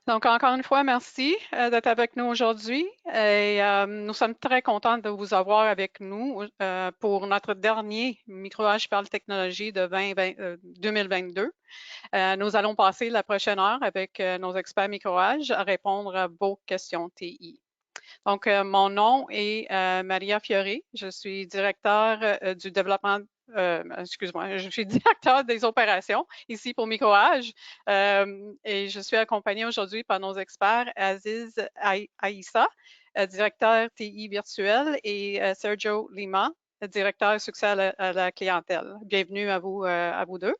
Donc, encore une fois, merci d'être avec nous aujourd'hui. Et nous sommes très contents de vous avoir avec nous pour notre dernier micro-âge par la technologie de 2022. Nous allons passer la prochaine heure avec nos experts micro-âge à répondre à vos questions TI. Donc, mon nom est Maria Fiori. Je suis directeur du développement, excuse-moi, je suis directeur des opérations ici pour Microage et je suis accompagnée aujourd'hui par nos experts Aziz Aïssa, directeur TI virtuel, et Sergio Lima, directeur succès à la clientèle. Bienvenue à vous deux.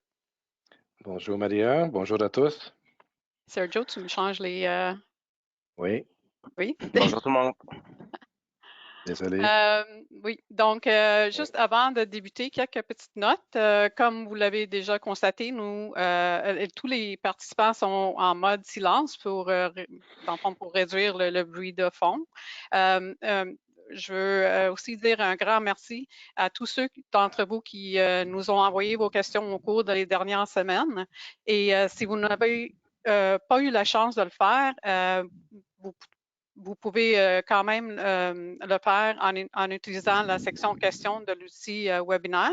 Bonjour Maria, bonjour à tous. Sergio, tu me changes les... Oui, Oui. Bonjour tout le monde. désolé. Oui, donc juste avant de débuter, quelques petites notes. Comme vous l'avez déjà constaté, tous les participants sont en mode silence dans le fond, pour réduire le bruit de fond. Je veux aussi dire un grand merci à tous ceux d'entre vous qui nous ont envoyé vos questions au cours des dernières semaines. Et si vous n'avez pas eu la chance de le faire, vous pouvez quand même le faire en utilisant la section questions de l'outil webinaire.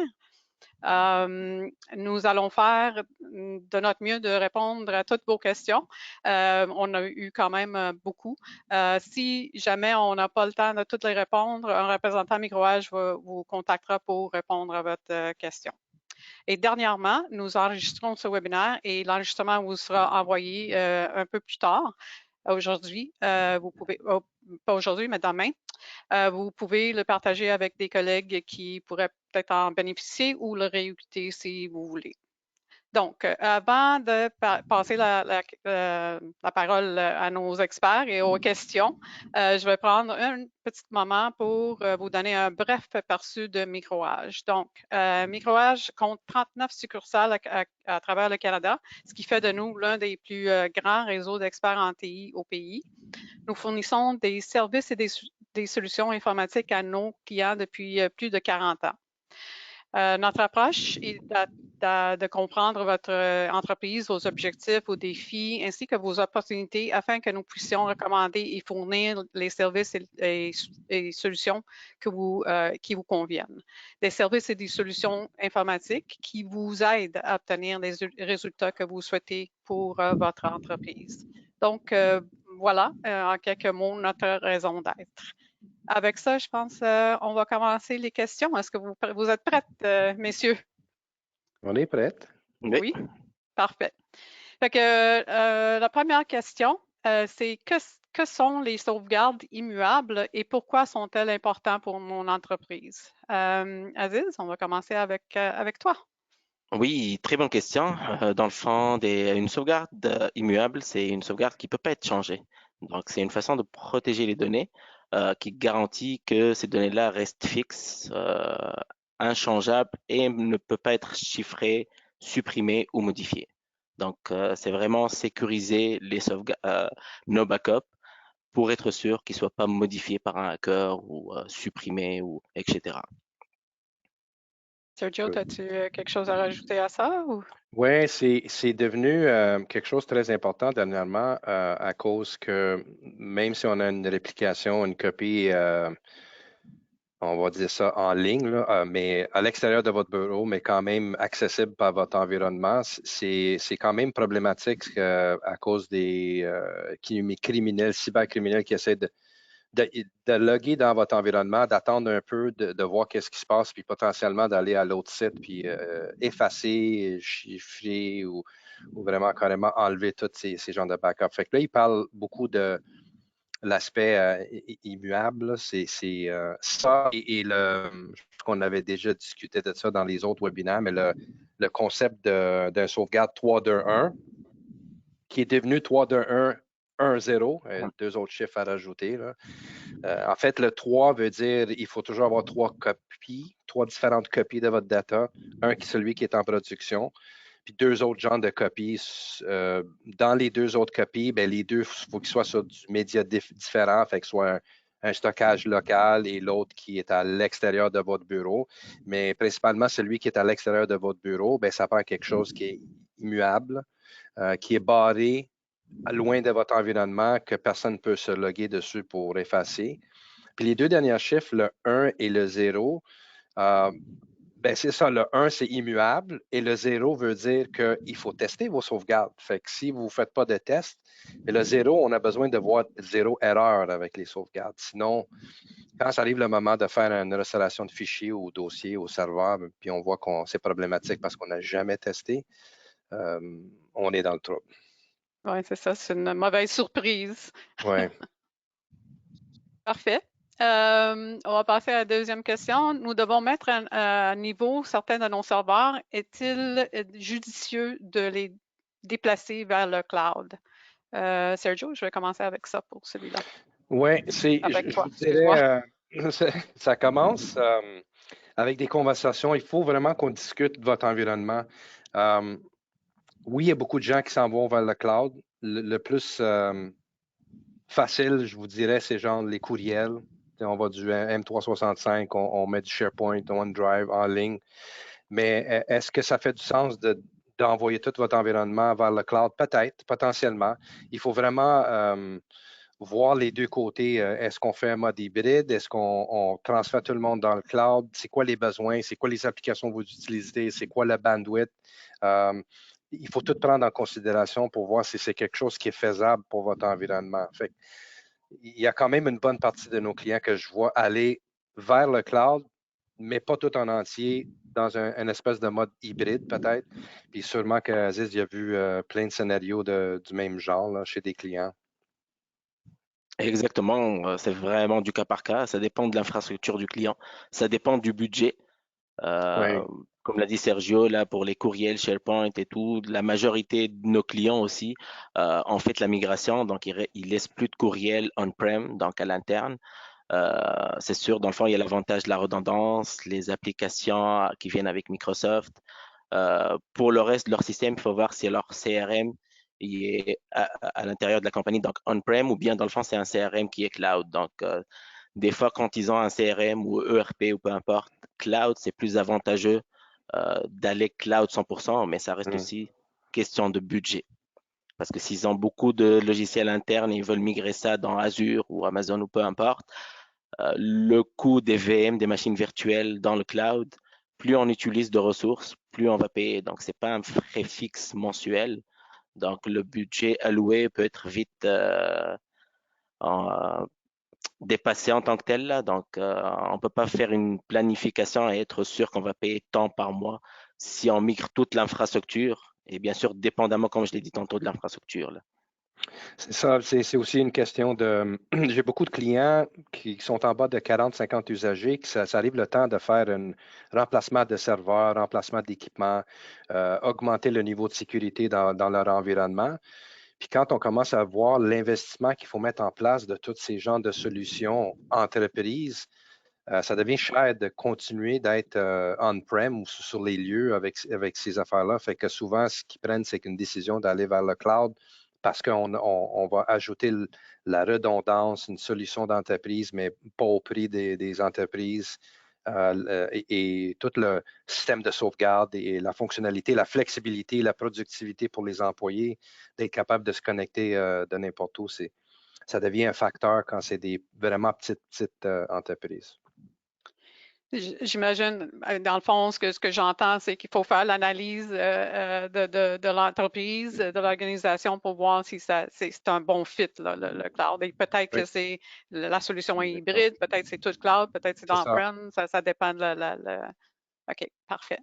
Nous allons faire de notre mieux de répondre à toutes vos questions. On a eu quand même beaucoup. Si jamais on n'a pas le temps de toutes les répondre, un représentant Microage vous contactera pour répondre à votre question. Et dernièrement, nous enregistrons ce webinaire et l'enregistrement vous sera envoyé un peu plus tard. Aujourd'hui, vous pouvez, pas aujourd'hui, mais demain, vous pouvez le partager avec des collègues qui pourraient peut-être en bénéficier ou le réécouter si vous voulez. Donc, avant de passer la parole à nos experts et aux questions, je vais prendre un petit moment pour vous donner un bref aperçu de Microage. Donc, Microage compte 39 succursales à travers le Canada, ce qui fait de nous l'un des plus grands réseaux d'experts en TI au pays. Nous fournissons des services et des solutions informatiques à nos clients depuis plus de 40 ans. Notre approche est de comprendre votre entreprise, vos objectifs, vos défis, ainsi que vos opportunités afin que nous puissions recommander et fournir les services et solutions qui vous conviennent. Des services et des solutions informatiques qui vous aident à obtenir les résultats que vous souhaitez pour votre entreprise. Donc, voilà, en quelques mots, notre raison d'être. Avec ça, je pense on va commencer les questions. Est-ce que vous êtes prêtes, messieurs? On est prête? Oui? Parfait. Fait que, la première question, c'est que sont les sauvegardes immuables et pourquoi sont-elles importantes pour mon entreprise? Aziz, on va commencer avec toi. Oui, très bonne question. Dans le fond, une sauvegarde immuable, c'est une sauvegarde qui peut pas être changée. Donc, c'est une façon de protéger les données qui garantit que ces données-là restent fixes, inchangeables et ne peut pas être chiffrées, supprimées ou modifiées. Donc, c'est vraiment sécuriser nos backups pour être sûr qu'ils soient pas modifiés par un hacker ou supprimés ou etc. Sergio, as-tu quelque chose à rajouter à ça? Ou? Oui, c'est devenu quelque chose de très important dernièrement à cause que même si on a une réplication, une copie, on va dire ça en ligne, là, mais à l'extérieur de votre bureau, mais quand même accessible par votre environnement, c'est quand même problématique à cause des criminels, cybercriminels qui essaient de loguer dans votre environnement, d'attendre un peu, de voir qu'est-ce qui se passe, puis potentiellement d'aller à l'autre site, puis effacer, chiffrer ou vraiment carrément enlever tous ces genres de backup. Fait que là, il parle beaucoup de l'aspect immuable. C'est ça et je pense qu'on avait déjà discuté de ça dans les autres webinaires, mais le concept d'un sauvegarde 3-2-1 qui est devenu 3-2-1. 1-0, deux autres chiffres à rajouter. Là. En fait, le 3 veut dire qu'il faut toujours avoir trois copies, trois différentes copies de votre data. Un qui est celui qui est en production, puis deux autres genres de copies. Dans les deux autres copies, ben, les deux, il faut qu'ils soient sur du média différent, fait que soit un stockage local et l'autre qui est à l'extérieur de votre bureau. Mais principalement, celui qui est à l'extérieur de votre bureau, ben, ça prend quelque chose qui est immuable, qui est barré loin de votre environnement que personne ne peut se loguer dessus pour effacer. Puis les deux derniers chiffres, le 1 et le 0, ben c'est ça, le 1, c'est immuable et le 0 veut dire qu'il faut tester vos sauvegardes. Fait que si vous ne faites pas de test, mais le 0, on a besoin de voir 0 erreur avec les sauvegardes. Sinon, quand ça arrive le moment de faire une restauration de fichiers ou dossier au serveur, puis on voit que c'est problématique parce qu'on n'a jamais testé, on est dans le trouble. Oui, c'est ça, c'est une mauvaise surprise. Ouais. Parfait. On va passer à la deuxième question. Nous devons mettre à niveau certains de nos serveurs. Est-il judicieux de les déplacer vers le cloud? Sergio, je vais commencer avec ça pour celui-là. Oui, je toi, vous dirais, ça commence avec des conversations. Il faut vraiment qu'on discute de votre environnement. Oui, il y a beaucoup de gens qui s'en vont vers le cloud. Le plus facile, je vous dirais, c'est genre les courriels. On va du M365, on met du SharePoint, OneDrive en ligne. Mais est-ce que ça fait du sens d'envoyer tout votre environnement vers le cloud? Peut-être, potentiellement. Il faut vraiment voir les deux côtés. Est-ce qu'on fait un mode hybride? Est-ce qu'on transfère tout le monde dans le cloud? C'est quoi les besoins? C'est quoi les applications que vous utilisez? C'est quoi la bandwidth? Il faut tout prendre en considération pour voir si c'est quelque chose qui est faisable pour votre environnement. Fait, il y a quand même une bonne partie de nos clients que je vois aller vers le cloud, mais pas tout en entier, dans une espèce de mode hybride peut-être. Puis sûrement qu'Aziz a vu plein de scénarios du même genre là, chez des clients. Exactement, c'est vraiment du cas par cas. Ça dépend de l'infrastructure du client, ça dépend du budget. Oui. Comme l'a dit Sergio, là pour les courriels, SharePoint et tout, la majorité de nos clients aussi ont fait la migration, donc ils laissent plus de courriels on-prem, donc à l'interne. C'est sûr, dans le fond, il y a l'avantage de la redondance, les applications qui viennent avec Microsoft. Pour le reste de leur système, il faut voir si leur CRM il est à l'intérieur de la compagnie, donc on-prem, ou bien dans le fond, c'est un CRM qui est cloud. Donc, des fois, quand ils ont un CRM ou ERP ou peu importe, cloud, c'est plus avantageux d'aller cloud 100%, mais ça reste aussi question de budget. Parce que s'ils ont beaucoup de logiciels internes et ils veulent migrer ça dans Azure ou Amazon ou peu importe, le coût des VM, des machines virtuelles dans le cloud, plus on utilise de ressources, plus on va payer. Donc, c'est pas un frais fixe mensuel. Donc, le budget alloué peut être vite dépassé en tant que tel. Là. Donc, on peut pas faire une planification et être sûr qu'on va payer tant par mois si on migre toute l'infrastructure. Et bien sûr, dépendamment, comme je l'ai dit tantôt, de l'infrastructure. C'est ça, c'est aussi une question de. J'ai beaucoup de clients qui sont en bas de 40-50 usagers, que ça arrive le temps de faire un remplacement de serveurs, remplacement d'équipements, augmenter le niveau de sécurité dans leur environnement. Puis quand on commence à voir l'investissement qu'il faut mettre en place de tous ces genres de solutions entreprises, ça devient cher de continuer d'être on-prem ou sur les lieux avec ces affaires-là. Fait que souvent, ce qu'ils prennent, c'est qu'une décision d'aller vers le cloud parce qu'on va ajouter la redondance, une solution d'entreprise, mais pas au prix des entreprises. Et tout le système de sauvegarde et la fonctionnalité, la flexibilité, la productivité pour les employés, d'être capable de se connecter de n'importe où, ça devient un facteur quand c'est des vraiment petites entreprises. J'imagine, dans le fond, ce que j'entends, c'est qu'il faut faire l'analyse de l'entreprise, de l'organisation pour voir si c'est un bon fit, là, le cloud. Et peut-être Oui, que la solution est hybride, peut-être c'est tout cloud, peut-être c'est c'est ça. on-prem, ça dépend OK, parfait.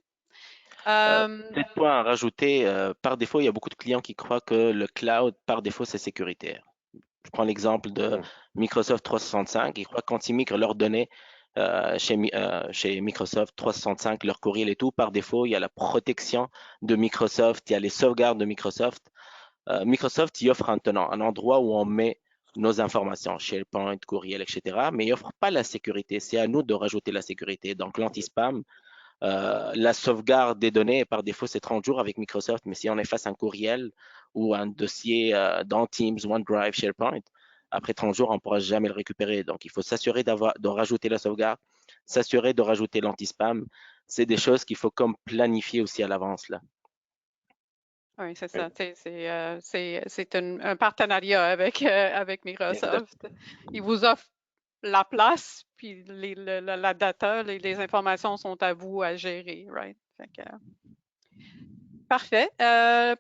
Peut-être point à rajouter, par défaut, il y a beaucoup de clients qui croient que le cloud, par défaut, c'est sécuritaire. Je prends l'exemple de Microsoft 365. Ils croient que quand ils migrent leurs données chez Microsoft 365, leur courriel et tout, par défaut, il y a la protection de Microsoft, il y a les sauvegardes de Microsoft. Microsoft, il offre un endroit où on met nos informations, SharePoint, courriel, etc. Mais il offre pas la sécurité. C'est à nous de rajouter la sécurité. Donc, l'anti-spam, la sauvegarde des données, par défaut, c'est 30 jours avec Microsoft, mais si on efface un courriel ou un dossier dans Teams, OneDrive, SharePoint, après 30 jours, on ne pourra jamais le récupérer. Donc, il faut s'assurer de rajouter la sauvegarde, s'assurer de rajouter l'anti-spam. C'est des choses qu'il faut comme planifier aussi à l'avance. Là. Oui, c'est ça. C'est un partenariat avec Microsoft. Ils vous offrent la place, puis la data, les informations sont à vous à gérer, right? Parfait.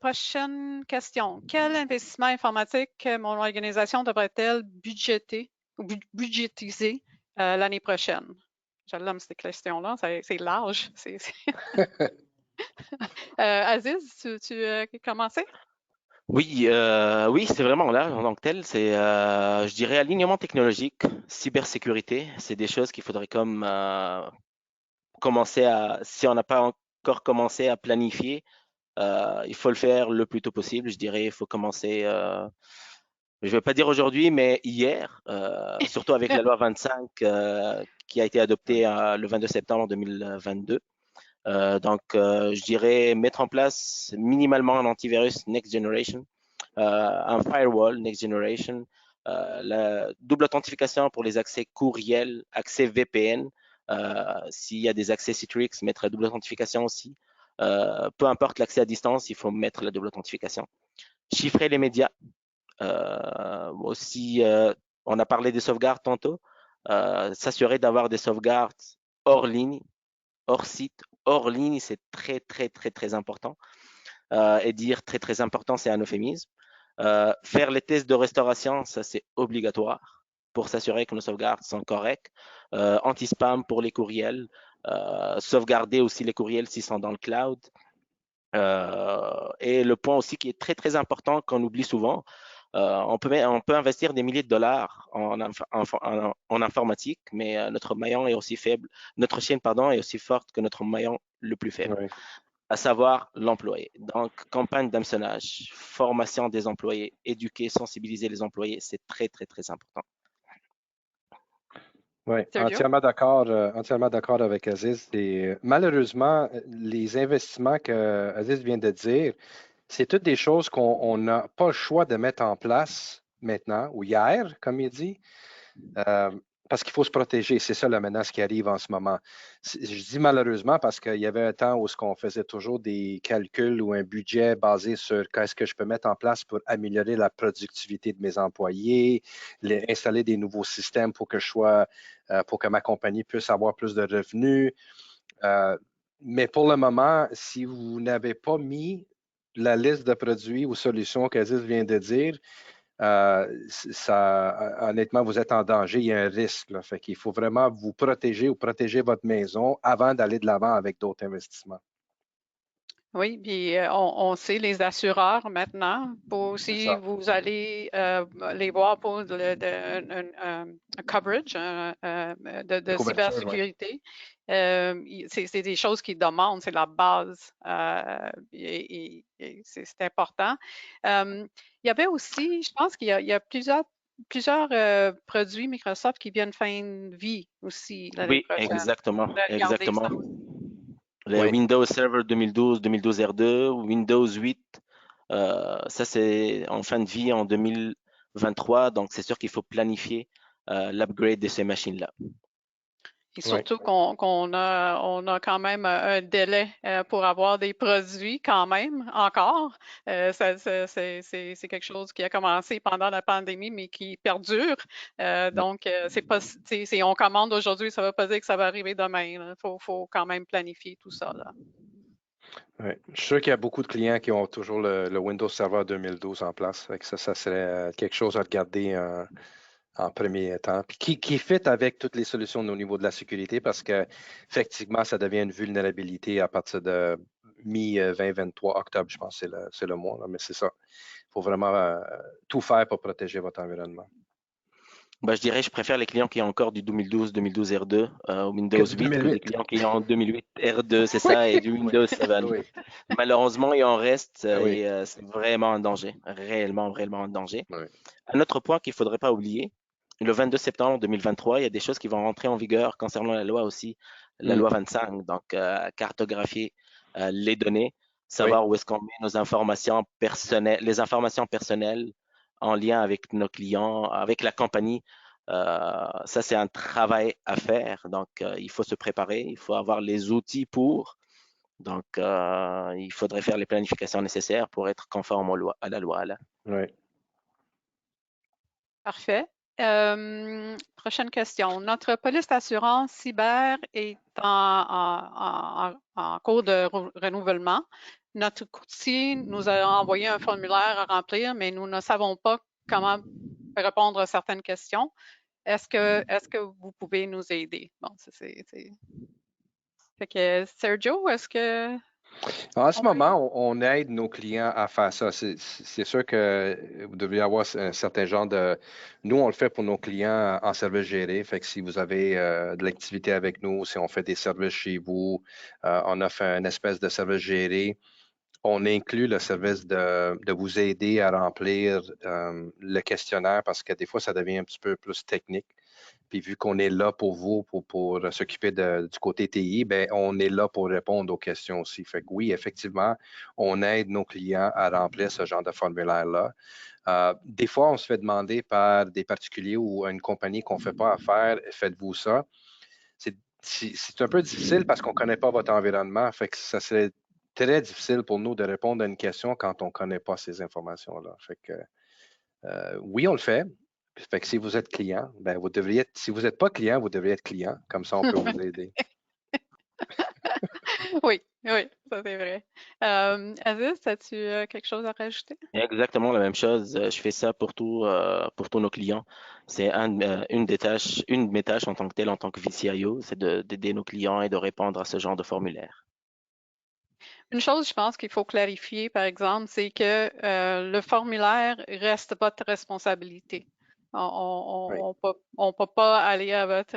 Prochaine question. Quel investissement informatique mon organisation devrait-elle budgéter ou budgétiser l'année prochaine? Je l'aime cette question-là, c'est large. Aziz, tu commencer? Oui, oui, c'est vraiment là en tant que tel. C'est, je dirais, alignement technologique, cybersécurité. C'est des choses qu'il faudrait comme commencer à, si on n'a pas encore commencé à planifier, il faut le faire le plus tôt possible. Je dirais, il faut commencer, je ne vais pas dire aujourd'hui, mais hier, surtout avec la loi 25 qui a été adoptée le 22 septembre 2022. Je dirais mettre en place minimalement un antivirus next generation, un firewall next generation, la double authentification pour les accès courriels, accès VPN. S'il y a des accès Citrix, mettre la double authentification aussi. Peu importe l'accès à distance, il faut mettre la double authentification. Chiffrer les médias. Aussi, on a parlé des sauvegardes tantôt. S'assurer d'avoir des sauvegardes hors ligne, hors site, hors ligne, c'est très, très, très, très important. Et dire très, très important, c'est un euphémisme. Faire les tests de restauration, ça c'est obligatoire pour s'assurer que nos sauvegardes sont correctes. Anti-spam pour les courriels. Sauvegarder aussi les courriels s'ils sont dans le cloud. Et le point aussi qui est très, très important qu'on oublie souvent, on peut investir des milliers de dollars en informatique, mais notre maillon est aussi faible, notre chaîne, pardon, est aussi forte que notre maillon le plus faible, Oui. à savoir l'employé. Donc, campagne d'hameçonnage, formation des employés, éduquer, sensibiliser les employés, c'est très, très, très important. Oui, Sergio? entièrement d'accord avec Aziz. Et malheureusement, les investissements que Aziz vient de dire, c'est toutes des choses qu'on n'a pas le choix de mettre en place maintenant ou hier, comme il dit. Parce qu'il faut se protéger. C'est ça la menace qui arrive en ce moment. Je dis malheureusement parce qu'il y avait un temps où on faisait toujours des calculs ou un budget basé sur qu'est-ce que je peux mettre en place pour améliorer la productivité de mes employés, installer des nouveaux systèmes pour pour que ma compagnie puisse avoir plus de revenus. Mais pour le moment, si vous n'avez pas mis la liste de produits ou solutions qu'Aziz vient de dire, honnêtement, vous êtes en danger, il y a un risque. Là. Fait qu'il faut vraiment vous protéger ou protéger votre maison avant d'aller de l'avant avec d'autres investissements. Oui, puis on sait les assureurs maintenant, si vous allez les voir pour un coverage de cybersécurité, c'est des choses qu'ils demandent, c'est la base et c'est important. Il y avait aussi, je pense qu'il y a plusieurs produits Microsoft qui viennent fin de vie aussi l'année Oui, prochaine. exactement, Regardez ça. Les Windows Server 2012, 2012 R2, Windows 8, ça c'est en fin de vie en 2023, donc c'est sûr qu'il faut planifier l'upgrade de ces machines-là. Et surtout qu'on a quand même un délai pour avoir des produits quand même encore. C'est quelque chose qui a commencé pendant la pandémie, mais qui perdure. Donc, c'est pas, si on commande aujourd'hui, ça ne veut pas dire que ça va arriver demain. Il faut quand même planifier tout ça. Là. Oui. Je suis sûr qu'il y a beaucoup de clients qui ont toujours le Windows Server 2012 en place. Fait que ça serait quelque chose à regarder en premier temps. Puis qui fit avec toutes les solutions au niveau de la sécurité parce qu'effectivement, ça devient une vulnérabilité à partir de mi-2023, octobre, je pense, c'est le mois. Là, mais c'est ça. Il faut vraiment tout faire pour protéger votre environnement. Bah, je dirais, je préfère les clients qui ont encore du 2012, 2012 R2, Windows 8 que des clients qui ont 2008 R2, c'est ça, et du Windows 7. Oui. Malheureusement, il en reste Oui. et c'est vraiment un danger, réellement, réellement un danger. Oui. Un autre point qu'il ne faudrait pas oublier, le 22 septembre 2023, il y a des choses qui vont rentrer en vigueur concernant la loi aussi, la loi 25, donc cartographier les données, savoir où est-ce qu'on met nos informations personnelles, les informations personnelles en lien avec nos clients, avec la compagnie. Ça, c'est un travail à faire. Donc, il faut se préparer, il faut avoir les outils pour. Donc, il faudrait faire les planifications nécessaires pour être conforme à la loi. Là. Oui. Parfait. Prochaine question. Notre police d'assurance cyber est en cours de renouvellement. Notre courtier nous a envoyé un formulaire à remplir, mais nous ne savons pas comment répondre à certaines questions. Est-ce que vous pouvez nous aider? Bon, Fait que Sergio, est-ce que En ce on peut... moment, on aide nos clients à faire ça. C'est sûr que vous devriez avoir un certain genre de... Nous, on le fait pour nos clients en service géré. Fait que si vous avez de l'activité avec nous, si on fait des services chez vous, on offre une espèce de service géré. On inclut le service de vous aider à remplir le questionnaire parce que des fois, ça devient un petit peu plus technique. Puis vu qu'on est là pour vous, pour s'occuper du côté TI, ben, on est là pour répondre aux questions aussi. Fait que oui, effectivement, on aide nos clients à remplir ce genre de formulaire-là. Des fois, on se fait demander par des particuliers ou une compagnie qu'on ne fait pas affaire, faites-vous ça. C'est un peu difficile parce qu'on ne connaît pas votre environnement. Fait que ça serait très difficile pour nous de répondre à une question quand on ne connaît pas ces informations-là. Fait que oui, on le fait. Fait que si vous êtes client, ben vous devriez être, si vous n'êtes pas client, vous devriez être client. Comme ça, on peut vous aider. Oui, oui, ça c'est vrai. Aziz, as-tu quelque chose à rajouter? Exactement la même chose. Je fais ça pour tous nos clients. C'est une de mes tâches en tant que tel, en tant que VCIO, c'est d'aider nos clients et de répondre à ce genre de formulaire. Une chose, je pense qu'il faut clarifier, par exemple, c'est que le formulaire reste votre responsabilité. Oui. On peut pas aller à votre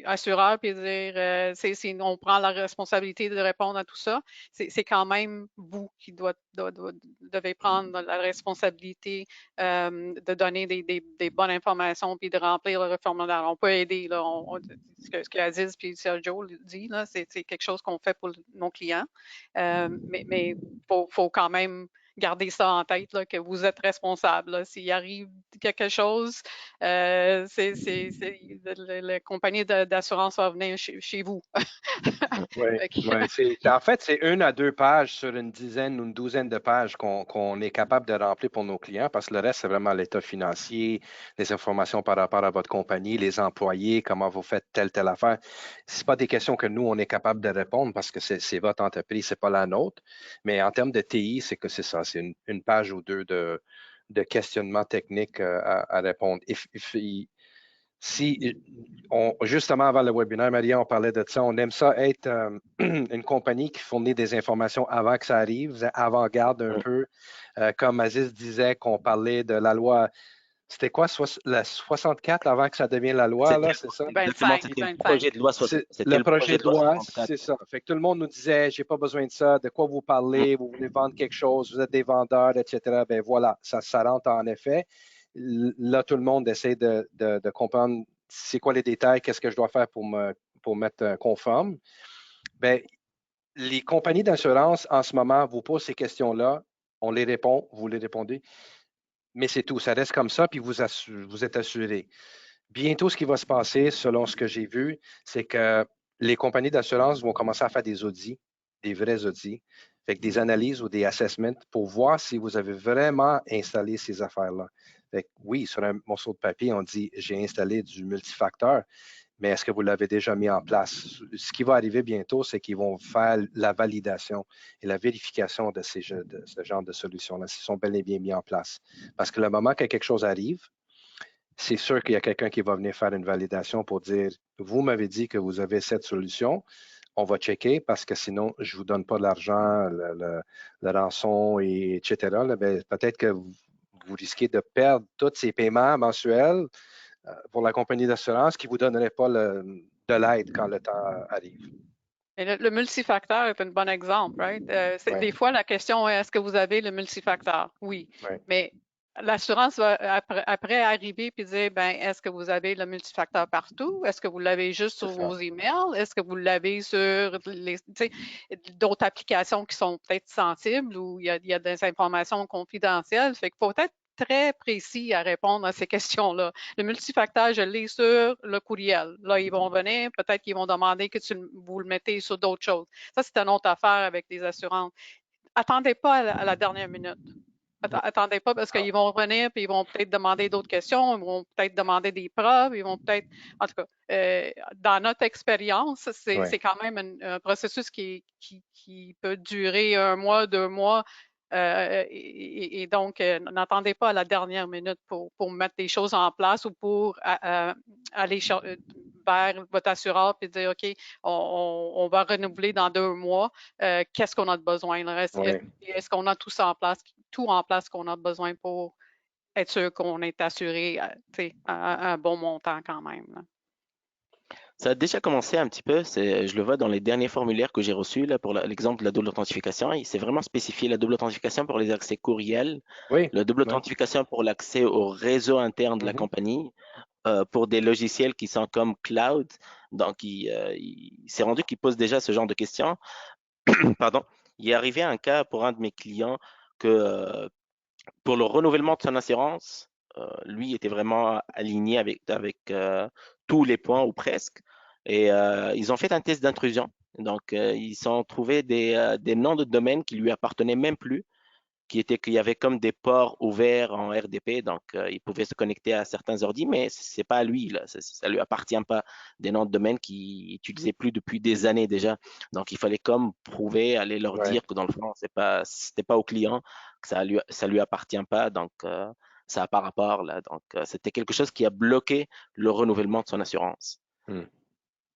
assureur et dire on prend la responsabilité de répondre à tout ça. C'est quand même vous qui devez prendre la responsabilité de donner des bonnes informations puis de remplir le formulaire. On peut aider là, ce que Aziz puis Sergio dit là, c'est quelque chose qu'on fait pour nos clients. Mais faut quand même garder ça en tête, là, que vous êtes responsable. S'il arrive quelque chose, la compagnie d'assurance va venir chez vous. Oui, en fait, c'est 1 à 2 pages sur une dizaine ou une douzaine de pages qu'on est capable de remplir pour nos clients parce que le reste, c'est vraiment l'état financier, les informations par rapport à votre compagnie, les employés, comment vous faites telle affaire. Ce pas des questions que nous, on est capable de répondre parce que c'est votre entreprise, c'est pas la nôtre. Mais en termes de TI, c'est que c'est ça, c'est une page ou deux de questionnement technique à répondre. Si justement avant le webinaire, Maria, on parlait de ça. On aime ça être une compagnie qui fournit des informations avant que ça arrive, avant-garde un peu. Comme Aziz disait qu'on parlait de la loi, c'était quoi, la 64 avant que ça devienne la loi, là, c'est ça? Exactement, 25, c'était le 25. projet de loi, Le projet de loi, 64. c'est ça. Fait que tout le monde nous disait, j'ai pas besoin de ça, de quoi vous parlez, vous voulez vendre quelque chose, vous êtes des vendeurs, etc. Ben voilà, ça rentre en effet. Là, tout le monde essaie de comprendre c'est quoi les détails, qu'est-ce que je dois faire pour mettre conforme. Ben, les compagnies d'assurance, en ce moment, vous posent ces questions-là, on les répond, vous les répondez, mais c'est tout. Ça reste comme ça, puis vous êtes assuré. Bientôt, ce qui va se passer, selon ce que j'ai vu, c'est que les compagnies d'assurance vont commencer à faire des audits, des vrais audits, avec des analyses ou des assessments pour voir si vous avez vraiment installé ces affaires-là. Oui, sur un morceau de papier, on dit j'ai installé du multifacteur, mais est-ce que vous l'avez déjà mis en place? Ce qui va arriver bientôt, c'est qu'ils vont faire la validation et la vérification de ce genre de solutions-là, s'ils sont bel et bien mis en place. Parce que le moment que quelque chose arrive, c'est sûr qu'il y a quelqu'un qui va venir faire une validation pour dire, vous m'avez dit que vous avez cette solution, on va checker parce que sinon, je ne vous donne pas de l'argent, le rançon, etc. Ben, peut-être que vous risquez de perdre tous ces paiements mensuels pour la compagnie d'assurance qui ne vous donnerait pas de l'aide quand le temps arrive. Et le multifacteur est un bon exemple, right? Ouais, Des fois, la question est, est-ce que vous avez le multifacteur? Oui. ouais, Mais l'assurance va après arriver puis dire, ben, est-ce que vous avez le multifacteur partout? Est-ce que vous l'avez juste c'est sur ça. vos emails? Est-ce que vous l'avez sur d'autres applications qui sont peut-être sensibles ou il y a des informations confidentielles? Fait qu'il faut peut-être très précis à répondre à ces questions-là. Le multifacteur, je l'ai sur le courriel. Là, ils vont venir, peut-être qu'ils vont demander que vous le mettez sur d'autres choses. Ça, c'est une autre affaire avec les assurances. Attendez pas à la dernière minute. Attendez pas parce qu'ils vont revenir puis ils vont peut-être demander d'autres questions, ils vont peut-être demander des preuves, ils vont peut-être, en tout cas, dans notre expérience, c'est quand même un processus qui peut durer 1 mois, 2 mois. Et donc, n'attendez pas à la dernière minute pour mettre des choses en place ou pour aller vers votre assureur et dire, OK, on va renouveler dans 2 mois. Qu'est-ce qu'on a de besoin? Est-ce qu'on a tout ça en place, qu'on a besoin pour être sûr qu'on est assuré à un bon montant quand même? Là. Ça a déjà commencé un petit peu, je le vois dans les derniers formulaires que j'ai reçus là, pour l'exemple de la double authentification. C'est vraiment spécifié la double authentification pour les accès courriels, la double authentification pour l'accès au réseau interne de la compagnie, pour des logiciels qui sont comme cloud. Donc, il s'est rendu qu'il pose déjà ce genre de questions. Pardon. Il est arrivé un cas pour un de mes clients que pour le renouvellement de son assurance, lui était vraiment aligné avec tous les points ou presque. Et ils ont fait un test d'intrusion. Donc, ils ont trouvé des noms de domaine qui lui appartenaient même plus, qu'il y avait comme des ports ouverts en RDP. Donc, il pouvait se connecter à certains ordi, mais c'est pas à lui. Là. Ça lui appartient pas. Des noms de domaine qu'il n'utilisait plus depuis des années déjà. Donc, il fallait comme prouver, aller leur dire que dans le fond, c'était pas au client, que ça lui appartient pas. Donc, ça n'a pas rapport là. Donc, c'était quelque chose qui a bloqué le renouvellement de son assurance.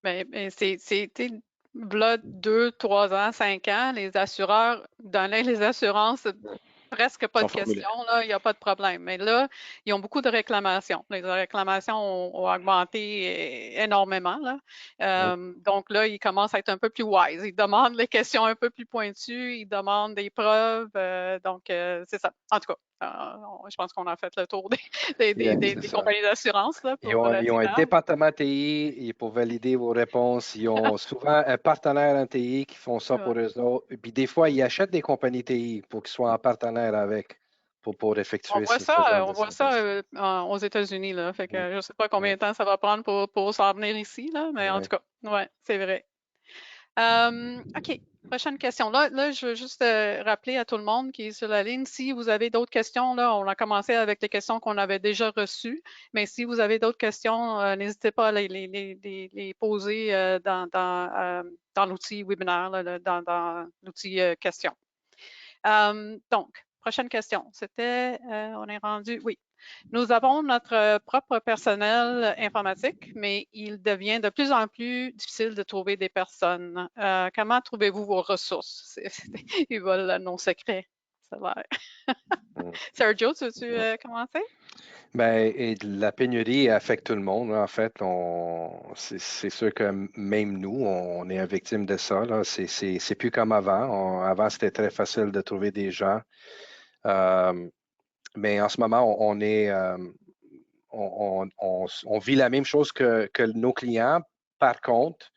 Mais c'était là 2, 3 ans, 5 ans, les assureurs donnaient les assurances, presque pas de questions, là, il n'y a pas de problème. Mais là, ils ont beaucoup de réclamations. Les réclamations ont augmenté énormément. Là. Donc là, ils commencent à être un peu plus wise. Ils demandent les questions un peu plus pointues, ils demandent des preuves. Donc, c'est ça. En tout cas, je pense qu'on a fait le tour des compagnies d'assurance. Ils ont un département TI pour valider vos réponses. Ils ont souvent un partenaire en TI qui font ça pour eux autres. Et puis des fois, ils achètent des compagnies TI pour qu'ils soient en partenaire avec pour effectuer on voit ça aux États-Unis. Là. Fait que je ne sais pas combien de temps ça va prendre pour s'en venir ici, là, mais en tout cas, ouais, c'est vrai. OK. Prochaine question. Là, je veux juste rappeler à tout le monde qui est sur la ligne, si vous avez d'autres questions, là, on a commencé avec les questions qu'on avait déjà reçues, mais si vous avez d'autres questions, n'hésitez pas à les poser dans l'outil webinaire, là, dans l'outil questions. Donc, prochaine question. On est rendu, oui. Nous avons notre propre personnel informatique, mais il devient de plus en plus difficile de trouver des personnes. Comment trouvez-vous vos ressources? Ils veulent nos secrets. Ça a l'air. Sergio, tu veux-tu commencer? Ben, et la pénurie affecte tout le monde, en fait. C'est sûr que même nous, on est victime de ça. C'est plus comme avant. Avant, c'était très facile de trouver des gens. Mais en ce moment, on vit la même chose que nos clients. Par contre,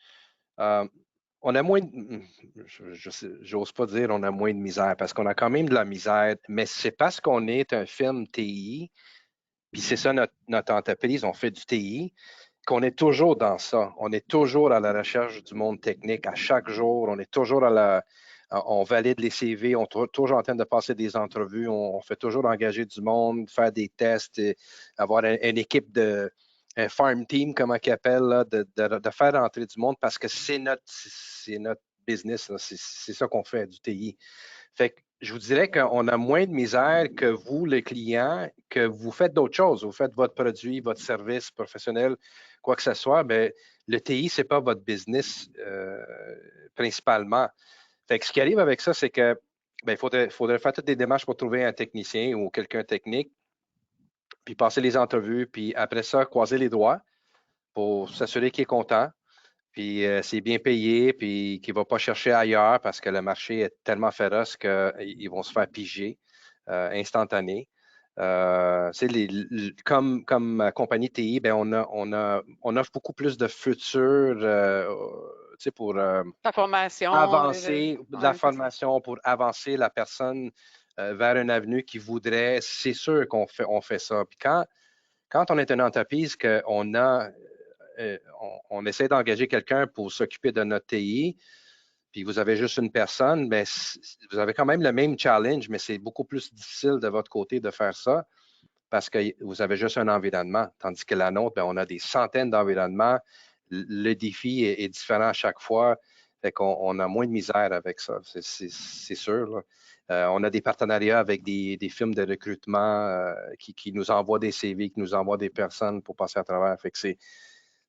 on a moins j'ose pas dire on a moins de misère parce qu'on a quand même de la misère, mais c'est parce qu'on est un firme TI, puis c'est ça notre entreprise, on fait du TI, qu'on est toujours dans ça. On est toujours à la recherche du monde technique à chaque jour. On est toujours on valide les CV, on est toujours en train de passer des entrevues, on fait toujours engager du monde, faire des tests, avoir une équipe un farm team, comme on appelle, là, de faire entrer du monde parce que c'est notre business, c'est ça qu'on fait, du TI. Fait que je vous dirais qu'on a moins de misère que vous, les clients, que vous faites d'autres choses. Vous faites votre produit, votre service professionnel, quoi que ce soit, mais le TI, ce n'est pas votre business principalement. Fait que ce qui arrive avec ça, c'est que il faudrait faire toutes des démarches pour trouver un technicien ou quelqu'un technique, puis passer les entrevues, puis après ça, croiser les doigts pour s'assurer qu'il est content, puis c'est bien payé, puis qu'il ne va pas chercher ailleurs parce que le marché est tellement féroce qu'ils vont se faire piger instantané. Comme compagnie TI, ben on offre beaucoup plus de futurs pour la formation, avancer, la formation pour avancer la personne vers une avenue qui voudrait, c'est sûr qu'on fait ça. Puis quand on est une entreprise qu'on a, on essaie d'engager quelqu'un pour s'occuper de notre TI, puis vous avez juste une personne, mais vous avez quand même le même challenge, mais c'est beaucoup plus difficile de votre côté de faire ça parce que vous avez juste un environnement. Tandis que la nôtre, on a des centaines d'environnements. Le défi est différent à chaque fois. Fait qu'on a moins de misère avec ça, c'est sûr. Là. On a des partenariats avec des firmes de recrutement qui nous envoient des CV, qui nous envoient des personnes pour passer à travers. Fait que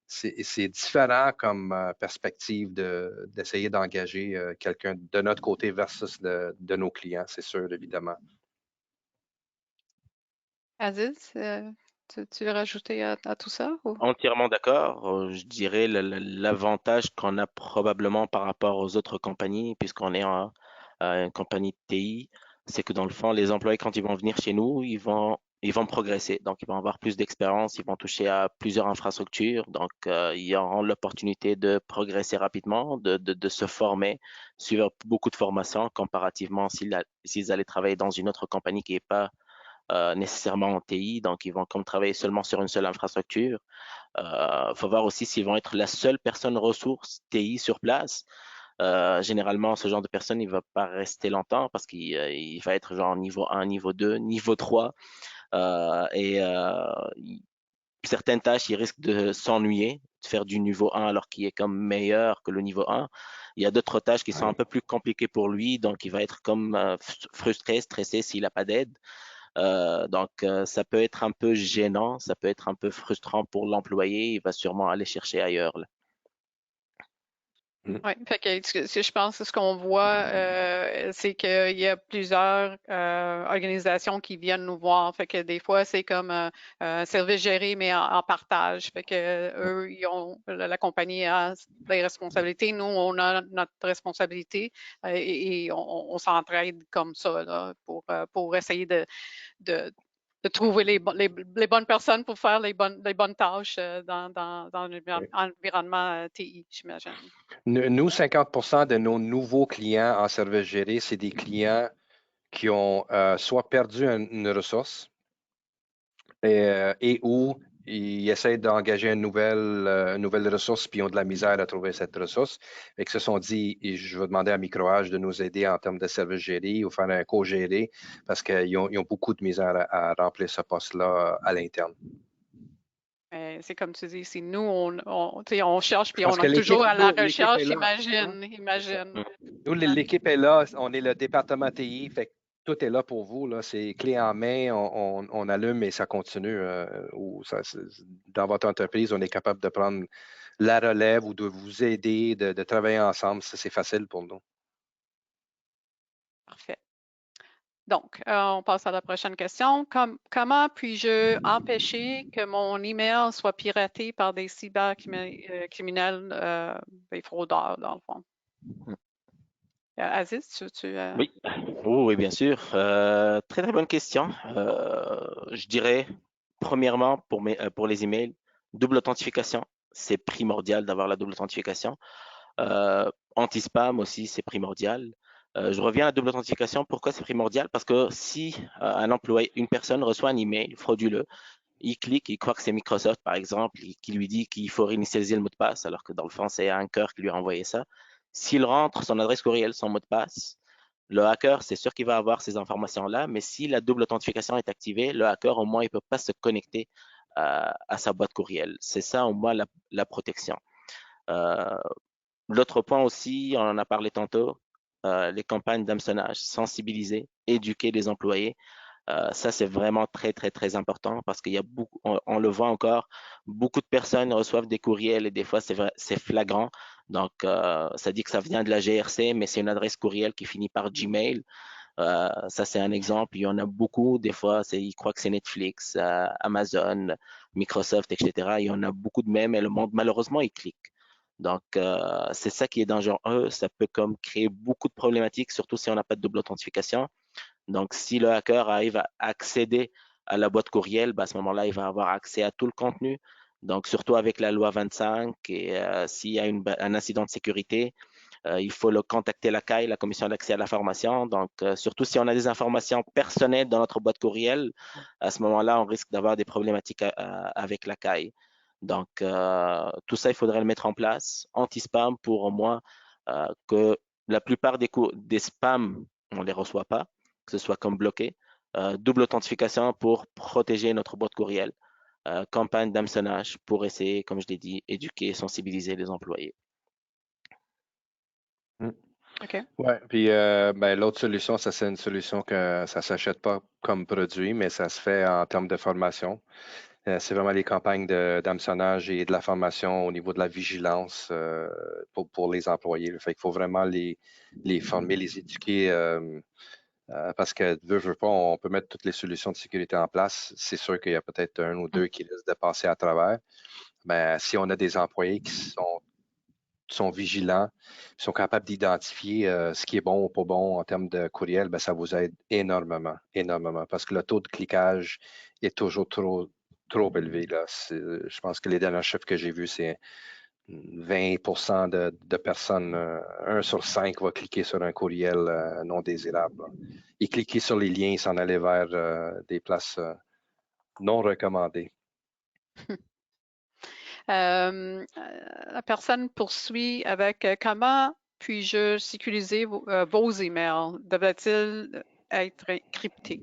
c'est différent comme perspective d'essayer d'engager quelqu'un de notre côté versus de nos clients, c'est sûr, évidemment. Aziz, tu veux rajouter à tout ça? Ou? Entièrement d'accord. Je dirais l'avantage qu'on a probablement par rapport aux autres compagnies, puisqu'on est une compagnie de TI, c'est que dans le fond, les employés, quand ils vont venir chez nous, ils vont progresser. Donc, ils vont avoir plus d'expérience, ils vont toucher à plusieurs infrastructures. Donc, ils auront l'opportunité de progresser rapidement, de se former, suivre beaucoup de formations comparativement s'ils allaient travailler dans une autre compagnie qui n'est pas nécessairement en TI. Donc, ils vont comme travailler seulement sur une seule infrastructure. Faut voir aussi s'ils vont être la seule personne ressource TI sur place. Généralement, ce genre de personne, il va pas rester longtemps parce qu'il va être genre niveau 1, niveau 2, niveau 3. Et certaines tâches, il risque de s'ennuyer, de faire du niveau 1 alors qu'il est comme meilleur que le niveau 1. Il y a d'autres tâches qui sont un peu plus compliquées pour lui, donc il va être comme frustré, stressé s'il n'a pas d'aide. Donc, ça peut être un peu gênant, ça peut être un peu frustrant pour l'employé. Il va sûrement aller chercher ailleurs, là. Oui, fait que je pense que ce qu'on voit, c'est qu'il y a plusieurs organisations qui viennent nous voir. Fait que des fois, c'est comme un service géré, mais en partage. Fait que eux, la compagnie a des responsabilités. Nous, on a notre responsabilité et on s'entraide comme ça là, pour essayer de trouver les bonnes personnes pour faire les bonnes tâches dans l'environnement TI, j'imagine. Nous, 50% de nos nouveaux clients en service géré, c'est des clients qui ont soit perdu une ressource et ou ils essaient d'engager une nouvelle ressource puis ils ont de la misère à trouver cette ressource. Et que se sont dit, je vais demander à Microage de nous aider en termes de service géré ou faire un co-géré parce qu'ils ont beaucoup de misère à remplir ce poste-là à l'interne. C'est comme tu dis, si nous, on cherche, puis on Parce que est toujours à la l'équipe est recherche, là. imagine. Nous, l'équipe est là, on est le département TI, fait que tout est là pour vous. Là. C'est clé en main, on allume et ça continue. Dans votre entreprise, on est capable de prendre la relève ou de vous aider, de travailler ensemble. C'est facile pour nous. Parfait. Donc, on passe à la prochaine question. Comment puis-je empêcher que mon email soit piraté par des cybercriminels, des fraudeurs, dans le fond? Aziz, Oui, oui, bien sûr. Très, très bonne question. Je dirais, premièrement, pour les emails, double authentification. C'est primordial d'avoir la double authentification. Anti-spam aussi, c'est primordial. Je reviens à la double authentification. Pourquoi c'est primordial? Parce que si un employé, une personne reçoit un email frauduleux, il clique, il croit que c'est Microsoft, par exemple, qui lui dit qu'il faut réinitialiser le mot de passe, alors que dans le fond, c'est un hacker qui lui a envoyé ça. S'il rentre son adresse courriel, son mot de passe, le hacker, c'est sûr qu'il va avoir ces informations-là, mais si la double authentification est activée, le hacker, au moins, il ne peut pas se connecter à sa boîte courriel. C'est ça, au moins, la protection. L'autre point aussi, on en a parlé tantôt, les campagnes d'hameçonnage, sensibiliser, éduquer les employés. Ça, c'est vraiment très, très, très important parce qu'il y a beaucoup, on le voit encore, beaucoup de personnes reçoivent des courriels et des fois, c'est flagrant. Donc, ça dit que ça vient de la GRC, mais c'est une adresse courriel qui finit par Gmail. Ça, c'est un exemple. Il y en a beaucoup. Des fois, ils croient que c'est Netflix, Amazon, Microsoft, etc. Il y en a beaucoup de mêmes et le monde, malheureusement, il clique. Donc, c'est ça qui est dangereux. Ça peut comme créer beaucoup de problématiques, surtout si on n'a pas de double authentification. Donc, si le hacker arrive à accéder à la boîte courriel, à ce moment-là, il va avoir accès à tout le contenu. Donc, surtout avec la loi 25 et s'il y a un incident de sécurité, il faut contacter la CAI, la Commission d'accès à l'information. Donc, surtout si on a des informations personnelles dans notre boîte courriel, à ce moment-là, on risque d'avoir des problématiques avec la CAI. Donc, tout ça, il faudrait le mettre en place. Anti-spam pour au moins que la plupart des spams, on ne les reçoit pas, que ce soit comme bloqué. Double authentification pour protéger notre boîte courriel. Campagne d'hameçonnage pour essayer, comme je l'ai dit, éduquer et sensibiliser les employés. OK. Ouais, puis l'autre solution, ça c'est une solution que ça ne s'achète pas comme produit, mais ça se fait en termes de formation. C'est vraiment les campagnes d'hameçonnage et de la formation au niveau de la vigilance pour les employés. Fait qu'il faut vraiment les former, les éduquer parce que veut pas, on peut mettre toutes les solutions de sécurité en place. C'est sûr qu'il y a peut-être un ou deux qui risquent de passer à travers. Mais si on a des employés qui sont vigilants, sont capables d'identifier ce qui est bon ou pas bon en termes de courriel, ça vous aide énormément, énormément, parce que le taux de cliquage est toujours trop élevé. Là. Je pense que les derniers chiffres que j'ai vus, c'est 20% de personnes, 1 sur 5 va cliquer sur un courriel non désirable. Là. Et cliquer sur les liens, s'en aller vers des places non recommandées. La personne poursuit avec comment puis-je sécuriser vos emails? Devrait-il être crypté?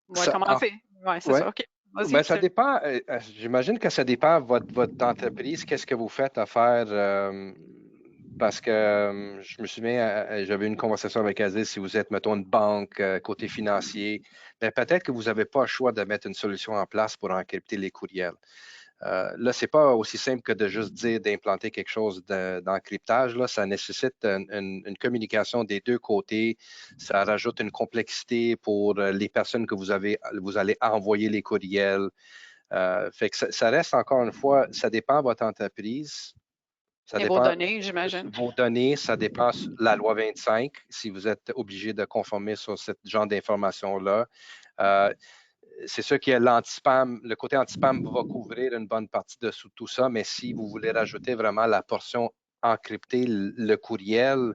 On va commencer. Oui, c'est ça. OK. Vas-y. Ça dépend. J'imagine que ça dépend de votre entreprise. Qu'est-ce que vous faites à faire? Parce que je me souviens, j'avais une conversation avec Aziz, si vous êtes, mettons, une banque côté financier, peut-être que vous n'avez pas le choix de mettre une solution en place pour encrypter les courriels. Là, ce n'est pas aussi simple que de juste dire d'implanter quelque chose d'encryptage. Là, ça nécessite une communication des deux côtés. Ça rajoute une complexité pour les personnes que vous allez envoyer les courriels. Fait que ça reste encore une fois, ça dépend de votre entreprise. Ça Et vos dépend données, j'imagine. vos données, ça dépend de la loi 25, si vous êtes obligé de conformer sur ce genre d'informations-là. C'est sûr que le côté anti-spam va couvrir une bonne partie de tout ça, mais si vous voulez rajouter vraiment la portion encryptée, le courriel,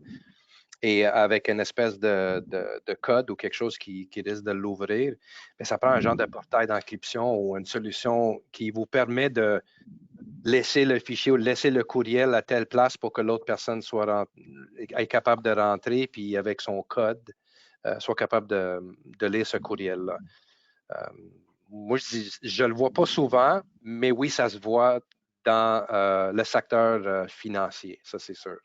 et avec une espèce de code ou quelque chose qui risque de l'ouvrir, ça prend un genre de portail d'encryption ou une solution qui vous permet de laisser le fichier ou laisser le courriel à telle place pour que l'autre personne soit capable de rentrer, puis avec son code, soit capable de lire ce courriel-là. Moi, je ne le vois pas souvent, mais oui, ça se voit dans le secteur financier, ça c'est sûr.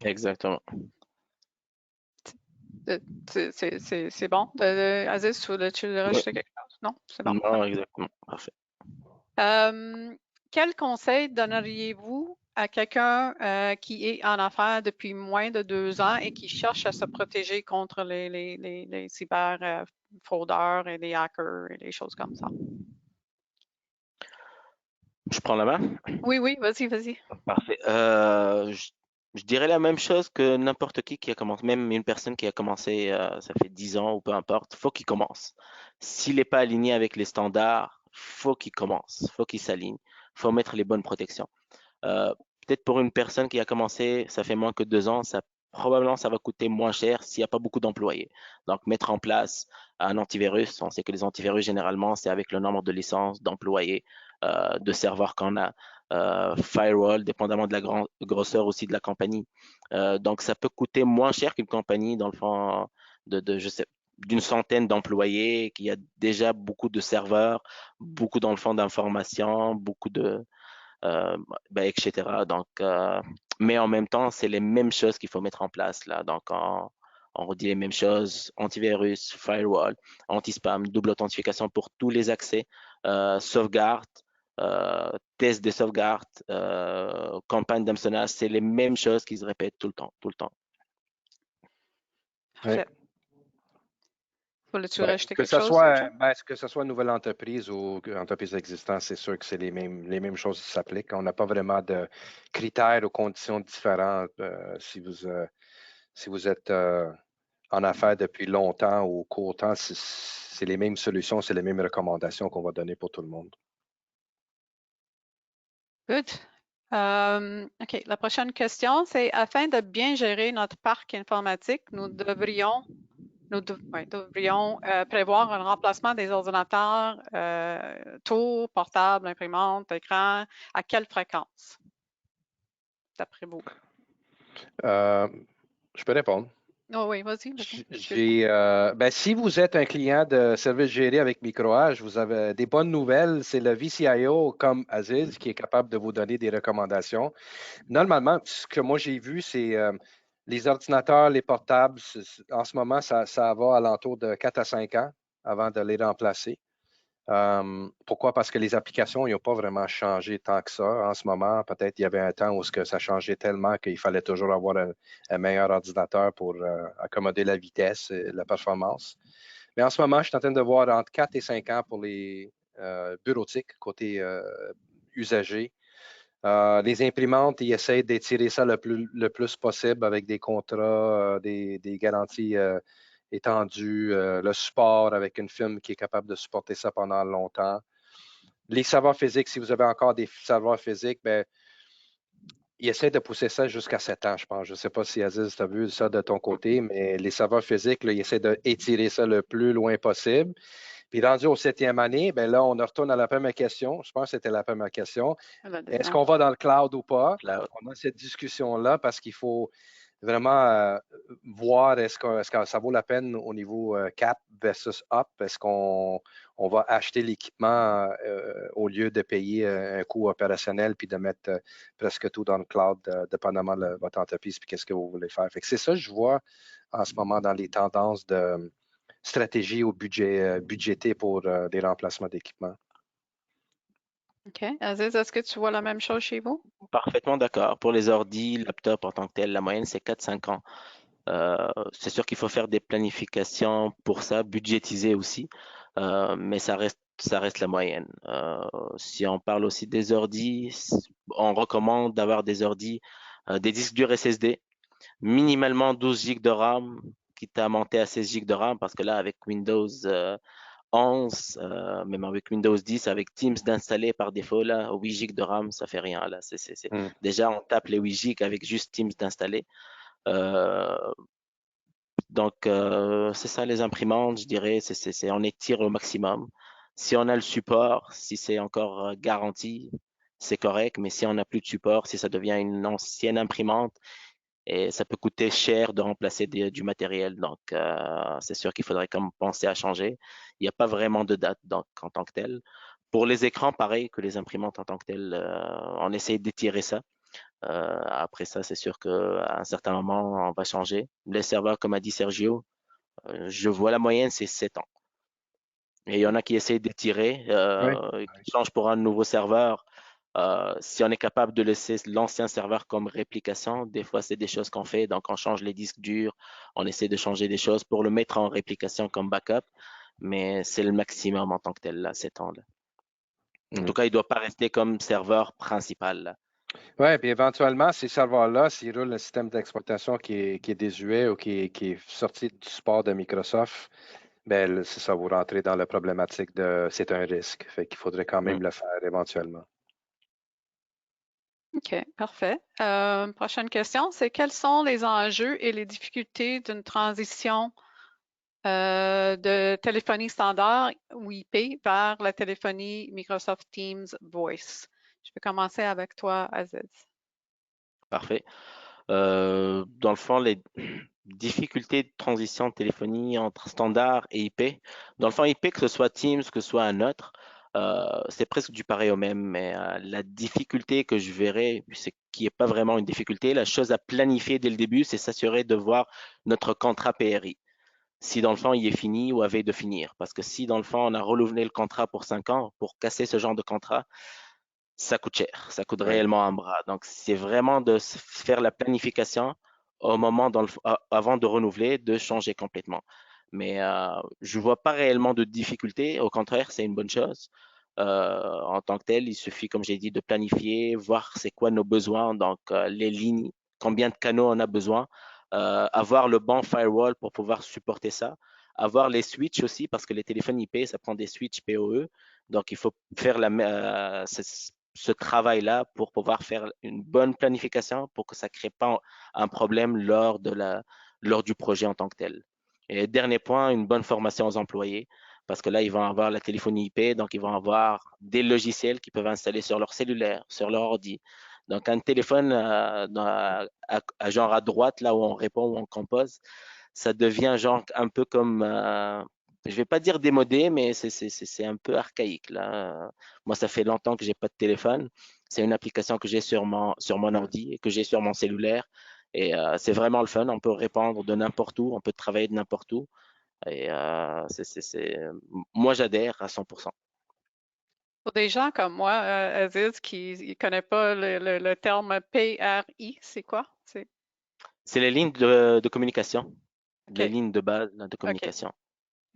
Exactement. C'est bon. Aziz, tu voulais rajouter quelque chose? Non, c'est bon. Non, exactement. Parfait. Quel conseil donneriez-vous à quelqu'un qui est en affaires depuis moins de 2 ans et qui cherche à se protéger contre les cyber-fraudeurs et les hackers et des choses comme ça? Je prends la main? Oui, vas-y. Parfait. Je dirais la même chose que n'importe qui a commencé, même une personne qui a commencé, ça fait 10 ans ou peu importe, faut qu'il commence. S'il n'est pas aligné avec les standards, faut qu'il commence, faut qu'il s'aligne, faut mettre les bonnes protections. Peut-être pour une personne qui a commencé, ça fait moins que 2 ans, probablement ça va coûter moins cher s'il n'y a pas beaucoup d'employés. Donc mettre en place un antivirus, on sait que les antivirus généralement c'est avec le nombre de licences, d'employés, de serveurs qu'on a. Firewall, dépendamment de la grosseur aussi de la compagnie. Donc, ça peut coûter moins cher qu'une compagnie dans le fond d'une centaine d'employés, qui a déjà beaucoup de serveurs, beaucoup dans le fond d'informations, beaucoup etc. Donc, mais en même temps, c'est les mêmes choses qu'il faut mettre en place là. Donc, on redit les mêmes choses, antivirus, firewall, anti-spam, double authentification pour tous les accès, sauvegarde, test de sauvegarde, campagne d'hameçonnage, c'est les mêmes choses qui se répètent tout le temps. Parfait. Voulais-tu rajouter Que quelque ce chose? soit une nouvelle entreprise ou une entreprise existante, c'est sûr que c'est les mêmes choses qui s'appliquent. On n'a pas vraiment de critères ou conditions différentes si vous êtes en affaires depuis longtemps ou court temps. C'est les mêmes solutions, c'est les mêmes recommandations qu'on va donner pour tout le monde. Good. OK, la prochaine question, c'est afin de bien gérer notre parc informatique, nous devrions prévoir un remplacement des ordinateurs tours, portables, imprimantes, écrans. À quelle fréquence, d'après vous? Je peux répondre. Oh oui, vas-y. Ben, si vous êtes un client de service géré avec Microage, vous avez des bonnes nouvelles. C'est le VCIO comme Aziz qui est capable de vous donner des recommandations. Normalement, ce que moi j'ai vu, c'est les ordinateurs, les portables, en ce moment, ça va alentour de 4 à 5 ans avant de les remplacer. Pourquoi? Parce que les applications n'ont pas vraiment changé tant que ça en ce moment. Peut-être il y avait un temps où ça changeait tellement qu'il fallait toujours avoir un meilleur ordinateur pour accommoder la vitesse et la performance. Mais en ce moment, je suis en train de voir entre 4 et 5 ans pour les bureautiques, côté usagers. Les imprimantes, ils essayent d'étirer ça le plus possible avec des contrats, des garanties étendues, le support avec une firme qui est capable de supporter ça pendant longtemps. Les serveurs physiques, si vous avez encore des serveurs physiques, ben, ils essaient de pousser ça jusqu'à 7 ans, je pense. Je ne sais pas si Aziz, tu as vu ça de ton côté, mais les serveurs physiques, là, ils essaient d'étirer ça le plus loin possible. Puis rendu au 7e année, ben là, on retourne à la première question. Je pense que c'était la première question. Est-ce qu'on va dans le cloud ou pas? Cloud. On a cette discussion-là parce qu'il faut vraiment voir est-ce que ça vaut la peine au niveau cap versus up. Est-ce qu'on va acheter l'équipement au lieu de payer un coût opérationnel puis de mettre presque tout dans le cloud, dépendamment de votre entreprise puis qu'est-ce que vous voulez faire. Fait que c'est ça que je vois en ce moment dans les tendances de stratégie au budget budgété pour des remplacements d'équipement. OK. Aziz, est-ce que tu vois la même chose chez vous? Parfaitement d'accord. Pour les ordi, laptops en tant que tel, la moyenne, c'est 4-5 ans. C'est sûr qu'il faut faire des planifications pour ça, budgétiser aussi, mais ça reste la moyenne. Si on parle aussi des ordis, on recommande d'avoir des ordis, des disques durs SSD, minimalement 12 GB de RAM, quitte à monter à 16 GB de RAM, parce que là, avec Windows 11, même avec Windows 10, avec Teams d'installer par défaut, là, 8 GB de RAM, ça fait rien. Là. Déjà, on tape les 8 GB avec juste Teams d'installer. Euh, donc, c'est ça les imprimantes, je dirais, on étire au maximum. Si on a le support, si c'est encore garanti, c'est correct, mais si on n'a plus de support, si ça devient une ancienne imprimante, et ça peut coûter cher de remplacer du matériel. Donc, c'est sûr qu'il faudrait comme penser à changer. Il n'y a pas vraiment de date donc, en tant que tel. Pour les écrans, pareil que les imprimantes en tant que tel, on essaie d'étirer ça. Après ça, c'est sûr qu'à un certain moment, on va changer. Les serveurs, comme a dit Sergio, je vois la moyenne, c'est 7 ans. Et il y en a qui essayent d'étirer, Oui. qui changent pour un nouveau serveur. Si on est capable de laisser l'ancien serveur comme réplication, des fois c'est des choses qu'on fait, donc on change les disques durs, on essaie de changer des choses pour le mettre en réplication comme backup, mais c'est le maximum en tant que tel, là, 7 ans. Là. En tout cas, il ne doit pas rester comme serveur principal. Là. Oui, puis éventuellement, ces serveurs-là, s'ils roulent un système d'exploitation qui est désuet ou qui est sorti du support de Microsoft, ben, c'est ça, vous rentrez dans la problématique de c'est un risque. Fait qu'il faudrait quand même le faire éventuellement. OK, parfait. Prochaine question, c'est quels sont les enjeux et les difficultés d'une transition de téléphonie standard ou IP vers la téléphonie Microsoft Teams Voice? Je vais commencer avec toi, Aziz. Parfait. Dans le fond, les difficultés de transition de téléphonie entre standard et IP. Dans le fond, IP, que ce soit Teams, que ce soit un autre, c'est presque du pareil au même. Mais la difficulté que je verrais, c'est qui n'est pas vraiment une difficulté, la chose à planifier dès le début, c'est s'assurer de voir notre contrat PRI. Si dans le fond, il est fini ou avait de finir. Parce que si dans le fond, on a renouvelé le contrat pour 5 ans, pour casser ce genre de contrat, ça coûte cher, ça coûte Oui. réellement un bras. Donc, c'est vraiment de faire la planification au moment avant de renouveler, de changer complètement. Mais je ne vois pas réellement de difficulté. Au contraire, c'est une bonne chose. En tant que tel, il suffit, comme j'ai dit, de planifier, voir c'est quoi nos besoins, donc les lignes, combien de canaux on a besoin, avoir le bon firewall pour pouvoir supporter ça, avoir les switches aussi, parce que les téléphones IP, ça prend des switches PoE. Donc, il faut faire ce travail-là pour pouvoir faire une bonne planification pour que ça ne crée pas un problème lors du projet en tant que tel. Et dernier point, une bonne formation aux employés, parce que là, ils vont avoir la téléphonie IP, donc ils vont avoir des logiciels qu'ils peuvent installer sur leur cellulaire, sur leur ordi. Donc, un téléphone genre à droite, là où on répond ou on compose, ça devient genre un peu comme, je vais pas dire démodé, mais c'est un peu archaïque là. Moi, ça fait longtemps que j'ai pas de téléphone. C'est une application que j'ai sur mon ordi et que j'ai sur mon cellulaire. Et c'est vraiment le fun. On peut répondre de n'importe où, on peut travailler de n'importe où. Et moi, j'adhère à 100%. Pour des gens comme moi, Aziz, qui ne connaissent pas le terme PRI, c'est quoi? C'est les lignes de communication, les OK, lignes de base de OK, communication. OK.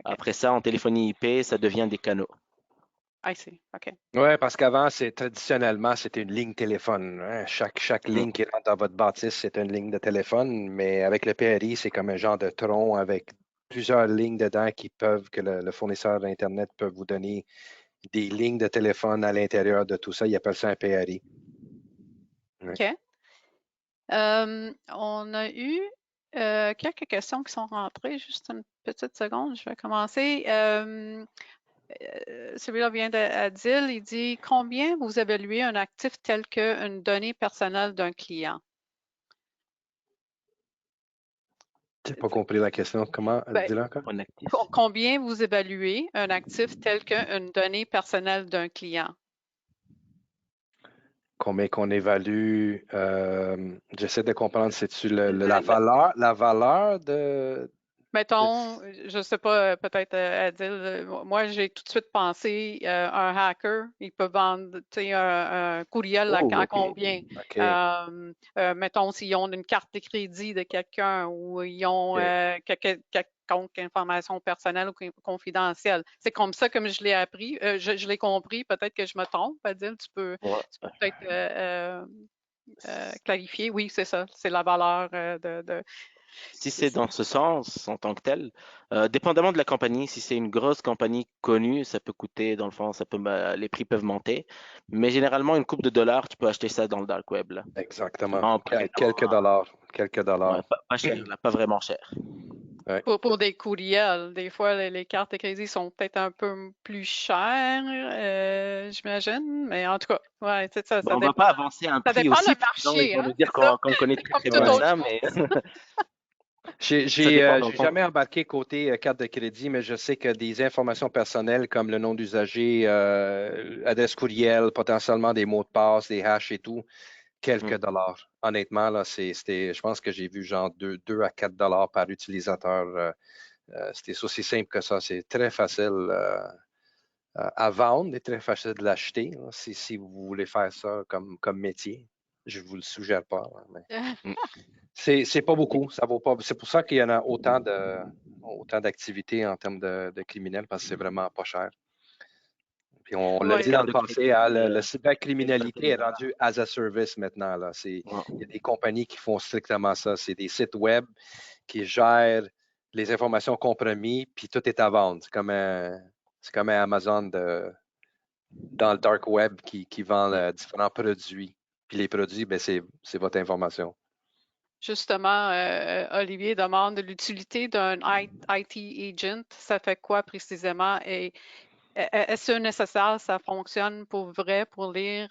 Après ça, en téléphonie IP, ça devient des canaux. I see. OK. Oui, parce qu'avant, traditionnellement, c'était une ligne téléphone, hein. Chaque Mm. ligne qui rentre dans votre bâtisse, c'est une ligne de téléphone, mais avec le PRI, c'est comme un genre de tronc avec plusieurs lignes dedans que le fournisseur d'Internet peut vous donner des lignes de téléphone à l'intérieur de tout ça. Ils appellent ça un PRI. Ouais. OK. On a eu quelques questions qui sont rentrées. Juste une petite seconde, je vais commencer. Celui-là vient d'Adil. Il dit combien vous évaluez un actif tel qu'une donnée personnelle d'un client? J'ai pas compris la question. Comment? Ben, Dis-le encore. Un actif. combien vous évaluez un actif tel qu'une donnée personnelle d'un client? Combien qu'on évalue? J'essaie de comprendre, c'est-tu la Le- valeur de... Mettons, je ne sais pas, peut-être Adil, moi j'ai tout de suite pensé un hacker, il peut vendre un courriel Oh, à OK. combien? OK. Mettons s'ils ont une carte de crédit de quelqu'un ou ils ont OK. quelconque information personnelle ou confidentielle. C'est comme ça comme je l'ai appris, je l'ai compris, peut-être que je me trompe, Adil, tu peux Ouais. peut-être clarifier. Oui, c'est ça, c'est la valeur de Si c'est dans ce sens, en tant que tel, dépendamment de la compagnie, si c'est une grosse compagnie connue, ça peut coûter, dans le fond, les prix peuvent monter. Mais généralement, une coupe de dollars, tu peux acheter ça dans le dark web, là. Exactement. Non, pas Quelques énorme, dollars. Quelques ouais, dollars. pas cher, là, pas vraiment cher. Ouais. Pour des courriels, des fois, les cartes de crédit sont peut-être un peu plus chères, j'imagine, mais en tout cas, ouais, c'est ça, Bon, on va pas avancer un ça prix dépend aussi, le parce que sinon ils marché, vont hein, nous dire c'est ça. qu'on connaît C'est très comme très toute bien Ouais. autre ça, mais chose. ça dépend dans le J'ai fond. jamais embarqué côté carte de crédit, mais je sais que des informations personnelles comme le nom d'usager, adresse courriel, potentiellement des mots de passe, des hashes et tout, quelques Mm. dollars. Honnêtement, là, je pense que j'ai vu genre 2 à 4 dollars par utilisateur. C'était aussi simple que ça. C'est très facile à vendre et très facile de l'acheter, là, si vous voulez faire ça comme métier. Je ne vous le suggère pas, là, mais Mm. c'est pas beaucoup. Ça vaut pas. C'est pour ça qu'il y en a autant d'activités en termes de criminels, parce que c'est vraiment pas cher. Puis on l'a Ouais. dit dans Carte le de passé, crédit, hein, le c'est une cybercriminalité vingtaine de est dollars. rendue as a service maintenant, là. Ouais. Il y a des compagnies qui font strictement ça. C'est des sites web qui gèrent les informations compromises, puis tout est à vendre. C'est comme un Amazon dans le dark web qui vend Mm. différents produits. Puis les produits, ben, c'est votre information. Justement, Olivier demande l'utilité d'un IT agent, ça fait quoi précisément et est-ce nécessaire, ça fonctionne pour vrai pour lire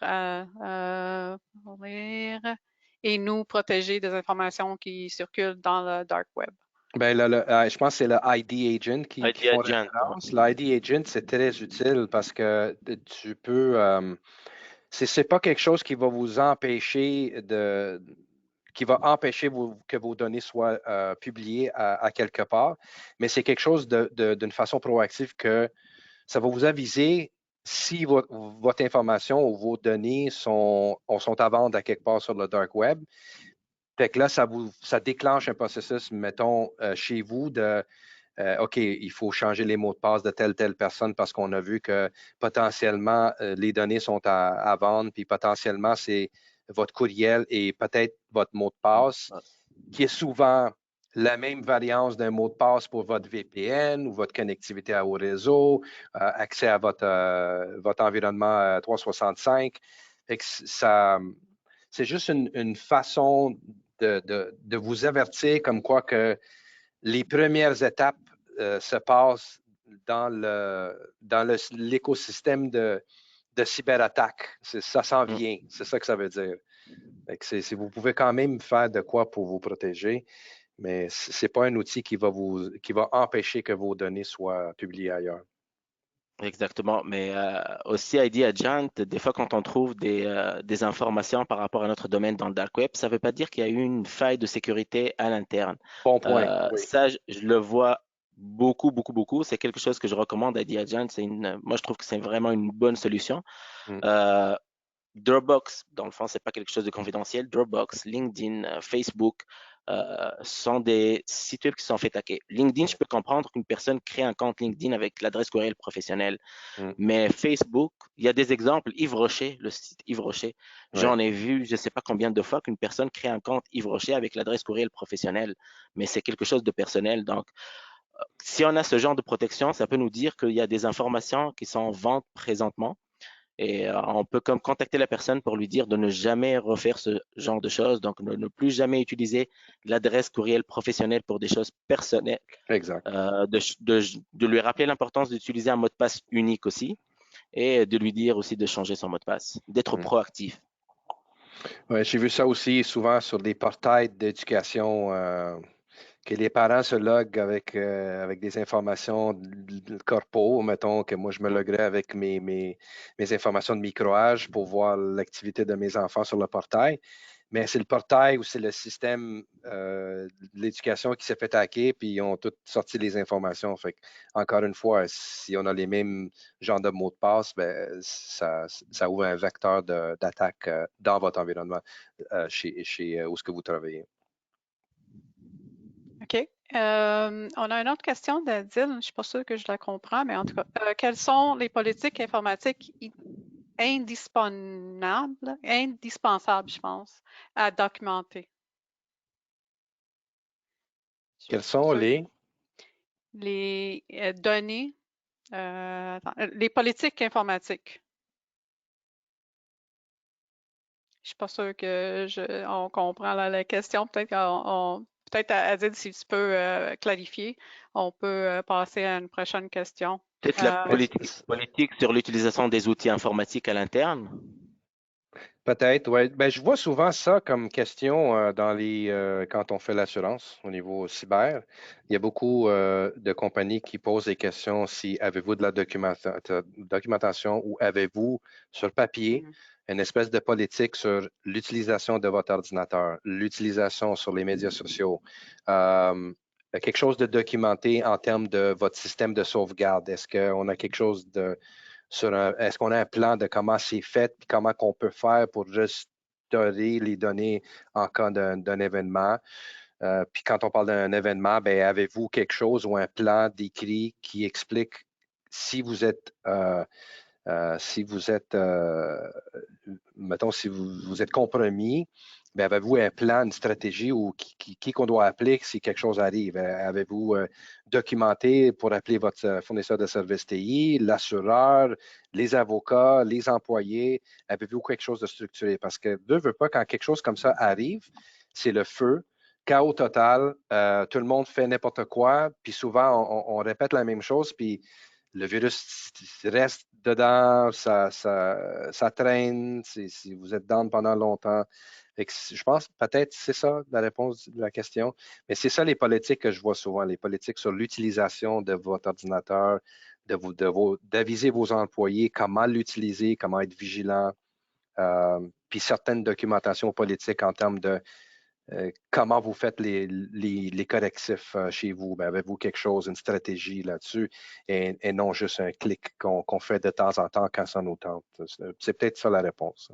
et nous protéger des informations qui circulent dans le dark web? Ben, je pense que c'est le ID Agent qui ID font agent, ouais. référence. L'ID Agent, c'est très utile parce que tu peux. C'est pas quelque chose qui va vous empêcher qui va empêcher que vos données soient publiées à quelque part, mais c'est quelque chose d'une façon proactive que ça va vous aviser si votre information ou vos données sont à vendre à quelque part sur le dark web. Fait que là, ça déclenche un processus, mettons, chez vous de OK, il faut changer les mots de passe de telle personne parce qu'on a vu que potentiellement les données sont à vendre, puis potentiellement c'est votre courriel et peut-être votre mot de passe, Ouais. qui est souvent la même variance d'un mot de passe pour votre VPN ou votre connectivité au réseau, accès à votre environnement 365. C'est juste une façon de vous avertir comme quoi que les premières étapes se passent dans l'écosystème de cyberattaque. Ça s'en vient, c'est ça que ça veut dire. Vous pouvez quand même faire de quoi pour vous protéger, mais ce n'est pas un outil qui va empêcher que vos données soient publiées ailleurs. Exactement, mais aussi ID Agent, des fois quand on trouve des informations par rapport à notre domaine dans le dark web, ça ne veut pas dire qu'il y a eu une faille de sécurité à l'interne. Bon point. Oui. Ça, je le vois beaucoup, beaucoup, beaucoup. C'est quelque chose que je recommande à ID Agent. Moi, je trouve que c'est vraiment une bonne solution. Dropbox, dans le fond, c'est pas quelque chose de confidentiel. Dropbox, LinkedIn, Facebook sont des sites web qui sont fait hacker. LinkedIn, je peux comprendre qu'une personne crée un compte LinkedIn avec l'adresse courriel professionnelle. Mais Facebook, il y a des exemples. Yves Rocher, le site Yves Rocher, j'en ai vu, je ne sais pas combien de fois qu'une personne crée un compte Yves Rocher avec l'adresse courriel professionnelle. Mais c'est quelque chose de personnel. Donc, si on a ce genre de protection, ça peut nous dire qu'il y a des informations qui sont en vente présentement. Et on peut comme contacter la personne pour lui dire de ne jamais refaire ce genre de choses, donc ne plus jamais utiliser l'adresse courriel professionnelle pour des choses personnelles. Exact. De lui rappeler l'importance d'utiliser un mot de passe unique aussi et de lui dire aussi de changer son mot de passe, d'être proactif. Ouais, j'ai vu ça aussi souvent sur des portails d'éducation. Que les parents se loguent avec des informations de corpo, mettons que moi je me loguerais avec mes informations de microage pour voir l'activité de mes enfants sur le portail. Mais c'est le portail ou c'est le système de l'éducation qui s'est fait hacker, puis ils ont tous sorti les informations. Fait que, encore une fois, si on a les mêmes genres de mots de passe, ben, ça ouvre un vecteur d'attaque dans votre environnement chez où est-ce que vous travaillez. OK. On a une autre question d'Adil. Je ne suis pas sûre que je la comprends, mais en tout cas, quelles sont les politiques informatiques indispensables, je pense, à documenter? Quels sont les données, les politiques informatiques? Je ne suis pas sûre que on comprend la question. Peut-être Adil, si tu peux clarifier, on peut passer à une prochaine question. Peut-être la politique sur l'utilisation des outils informatiques à l'interne. Peut-être, oui. Ben, je vois souvent ça comme question quand on fait l'assurance au niveau cyber. Il y a beaucoup de compagnies qui posent des questions si avez-vous de la documentation ou avez-vous sur papier une espèce de politique sur l'utilisation de votre ordinateur, l'utilisation sur les médias sociaux, quelque chose de documenté en termes de votre système de sauvegarde. Est-ce qu'on a quelque chose est-ce qu'on a un plan de comment c'est fait et comment on peut faire pour restaurer les données en cas d'un événement? Puis quand on parle d'un événement, ben, avez-vous quelque chose ou un plan décrit qui explique si vous êtes mettons, si vous êtes compromis, bien, avez-vous un plan, une stratégie ou qui qu'on doit appeler si quelque chose arrive? Avez-vous documenté pour appeler votre fournisseur de services TI, l'assureur, les avocats, les employés? Avez-vous quelque chose de structuré? Parce que veut pas, quand quelque chose comme ça arrive, c'est le feu. Chaos total, tout le monde fait n'importe quoi, puis souvent on répète la même chose, puis le virus reste dedans, ça traîne, si vous êtes dedans pendant longtemps. Je pense peut-être c'est ça la réponse de la question, mais c'est ça les politiques que je vois souvent, les politiques sur l'utilisation de votre ordinateur, d'aviser vos employés comment l'utiliser, comment être vigilant, puis certaines documentations politiques en termes de comment vous faites les correctifs chez vous? Ben, avez-vous quelque chose, une stratégie là-dessus et non juste un clic qu'on fait de temps en temps quand ça nous tente? C'est peut-être ça la réponse.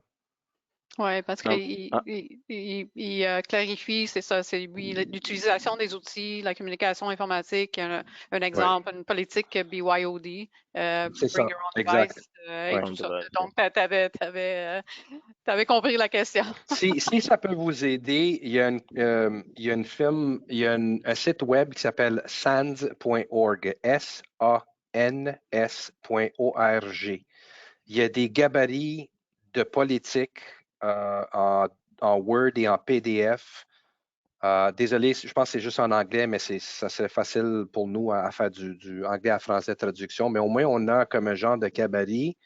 Oui, parce qu'il clarifie, c'est ça, c'est l'utilisation des outils, la communication informatique, un exemple, une politique BYOD, c'est ça, Bring Your Own exact. Device, et tout ça. Donc, tu avais compris la question. Si ça peut vous aider, il y a un site web qui s'appelle sans.org, SANS.org. Il y a des gabarits de politique en Word et en PDF. Désolé, je pense que c'est juste en anglais, mais ça serait facile pour nous à faire du anglais à français traduction. Mais au moins, on a comme un genre de gabarit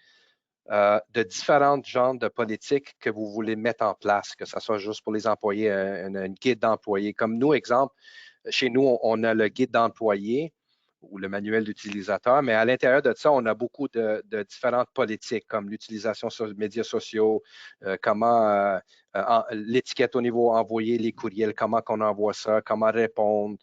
de différents genres de politiques que vous voulez mettre en place, que ce soit juste pour les employés, une guide d'employés. Comme nous, exemple, chez nous, on a le guide d'employés ou le manuel d'utilisateur, mais à l'intérieur de ça, on a beaucoup de différentes politiques, comme l'utilisation sur les médias sociaux, comment l'étiquette au niveau envoyer les courriels, comment qu'on envoie ça, comment répondre,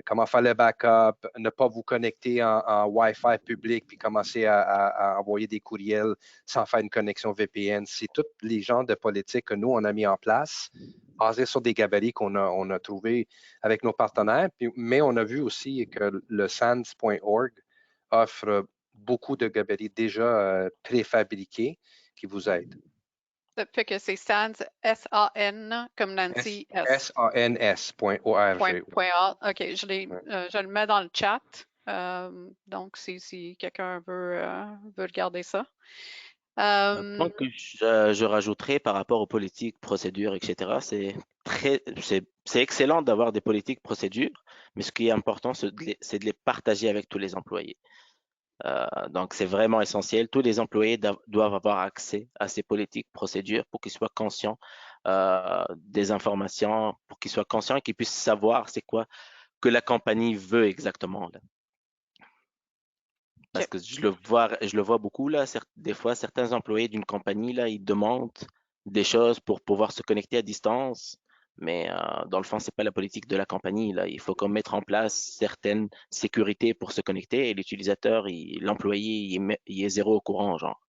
comment faire le backup, ne pas vous connecter en Wi-Fi public puis commencer à envoyer des courriels sans faire une connexion VPN. C'est tous les genres de politiques que nous, on a mis en place, basés sur des gabarits qu'on a trouvés avec nos partenaires. Mais on a vu aussi que le SANS.org offre beaucoup de gabarits déjà préfabriqués qui vous aident. Ça fait que c'est SANS, S-A-N, comme Nancy, S. SANS.org. OK, je le mets dans le chat. Donc, si quelqu'un veut regarder ça. Un point que je rajouterais par rapport aux politiques, procédures, etc., c'est excellent d'avoir des politiques, procédures, mais ce qui est important, c'est de les partager avec tous les employés. Donc, c'est vraiment essentiel. Tous les employés doivent avoir accès à ces politiques, procédures pour qu'ils soient conscients des informations, pour qu'ils soient conscients et qu'ils puissent savoir c'est quoi que la compagnie veut exactement, là. Parce que je le vois beaucoup là. Des fois, certains employés d'une compagnie là, ils demandent des choses pour pouvoir se connecter à distance, mais dans le fond, c'est pas la politique de la compagnie là. Il faut qu'on mette en place certaines sécurités pour se connecter et l'utilisateur, l'employé, il est zéro au courant, genre.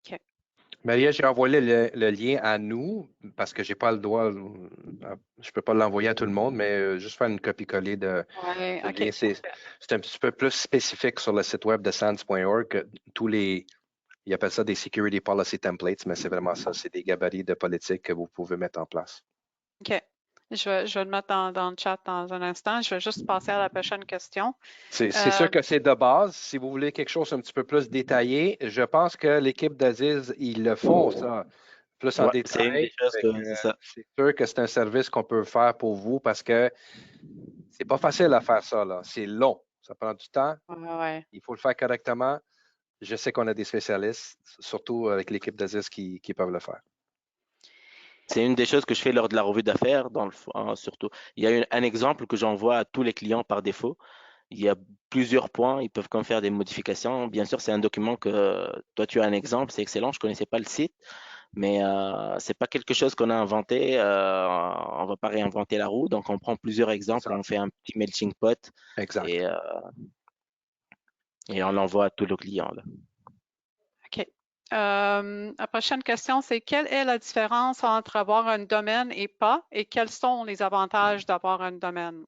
OK. Maria, j'ai envoyé le lien à nous parce que j'ai pas le droit, je peux pas l'envoyer à tout le monde, mais juste faire une copie-coller de Ouais, OK. lien. C'est un petit peu plus spécifique sur le site web de SANS.org. Ils appellent ça des Security Policy Templates, mais c'est vraiment ça. C'est des gabarits de politique que vous pouvez mettre en place. OK. Je vais le mettre dans le chat dans un instant. Je vais juste passer à la prochaine question. C'est sûr que c'est de base. Si vous voulez quelque chose un petit peu plus détaillé, je pense que l'équipe d'Aziz, ils le font, ça, plus en Ouais, c'est une des détail. choses c'est ça. C'est sûr que c'est un service qu'on peut faire pour vous parce que c'est pas facile à faire ça, là. C'est long. Ça prend du temps. Ouais. Il faut le faire correctement. Je sais qu'on a des spécialistes, surtout avec l'équipe d'Aziz qui peuvent le faire. C'est une des choses que je fais lors de la revue d'affaires, surtout. Il y a un exemple que j'envoie à tous les clients par défaut. Il y a plusieurs points, ils peuvent comme faire des modifications. Bien sûr, c'est un document que toi, tu as un exemple, c'est excellent. Je connaissais pas le site, mais c'est pas quelque chose qu'on a inventé. On va pas réinventer la roue, donc on prend plusieurs exemples, on fait un petit melting pot Exact. et on l'envoie à tous nos clients, là. OK. La prochaine question, c'est quelle est la différence entre avoir un domaine et pas, et quels sont les avantages d'avoir un domaine,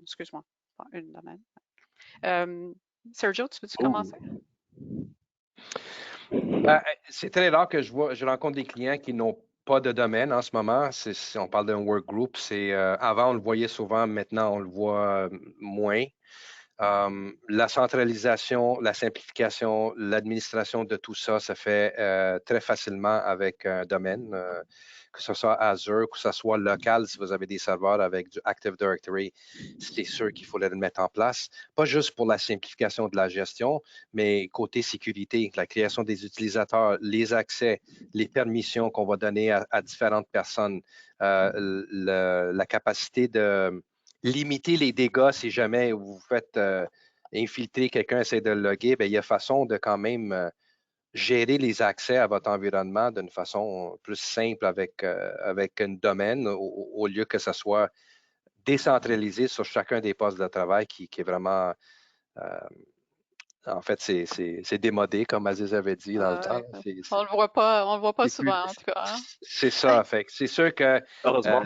excuse-moi, pas un domaine. Sergio, tu veux-tu commencer? C'est très rare que je rencontre des clients qui n'ont pas de domaine en ce moment. On parle d'un workgroup. Avant, on le voyait souvent, maintenant, on le voit moins. La centralisation, la simplification, l'administration de tout ça se fait très facilement avec un domaine, que ce soit Azure, que ce soit local, si vous avez des serveurs avec du Active Directory, c'est sûr qu'il faut le mettre en place. Pas juste pour la simplification de la gestion, mais côté sécurité, la création des utilisateurs, les accès, les permissions qu'on va donner à différentes personnes, la capacité de limiter les dégâts si jamais vous faites infiltrer quelqu'un, essaie de le loguer, bien, il y a façon de quand même gérer les accès à votre environnement d'une façon plus simple avec un domaine au lieu que ce soit décentralisé sur chacun des postes de travail qui est vraiment en fait, c'est démodé, comme Aziz avait dit dans le temps. On le voit pas souvent, en tout cas. Hein? C'est ça. Fait que c'est sûr que Heureusement.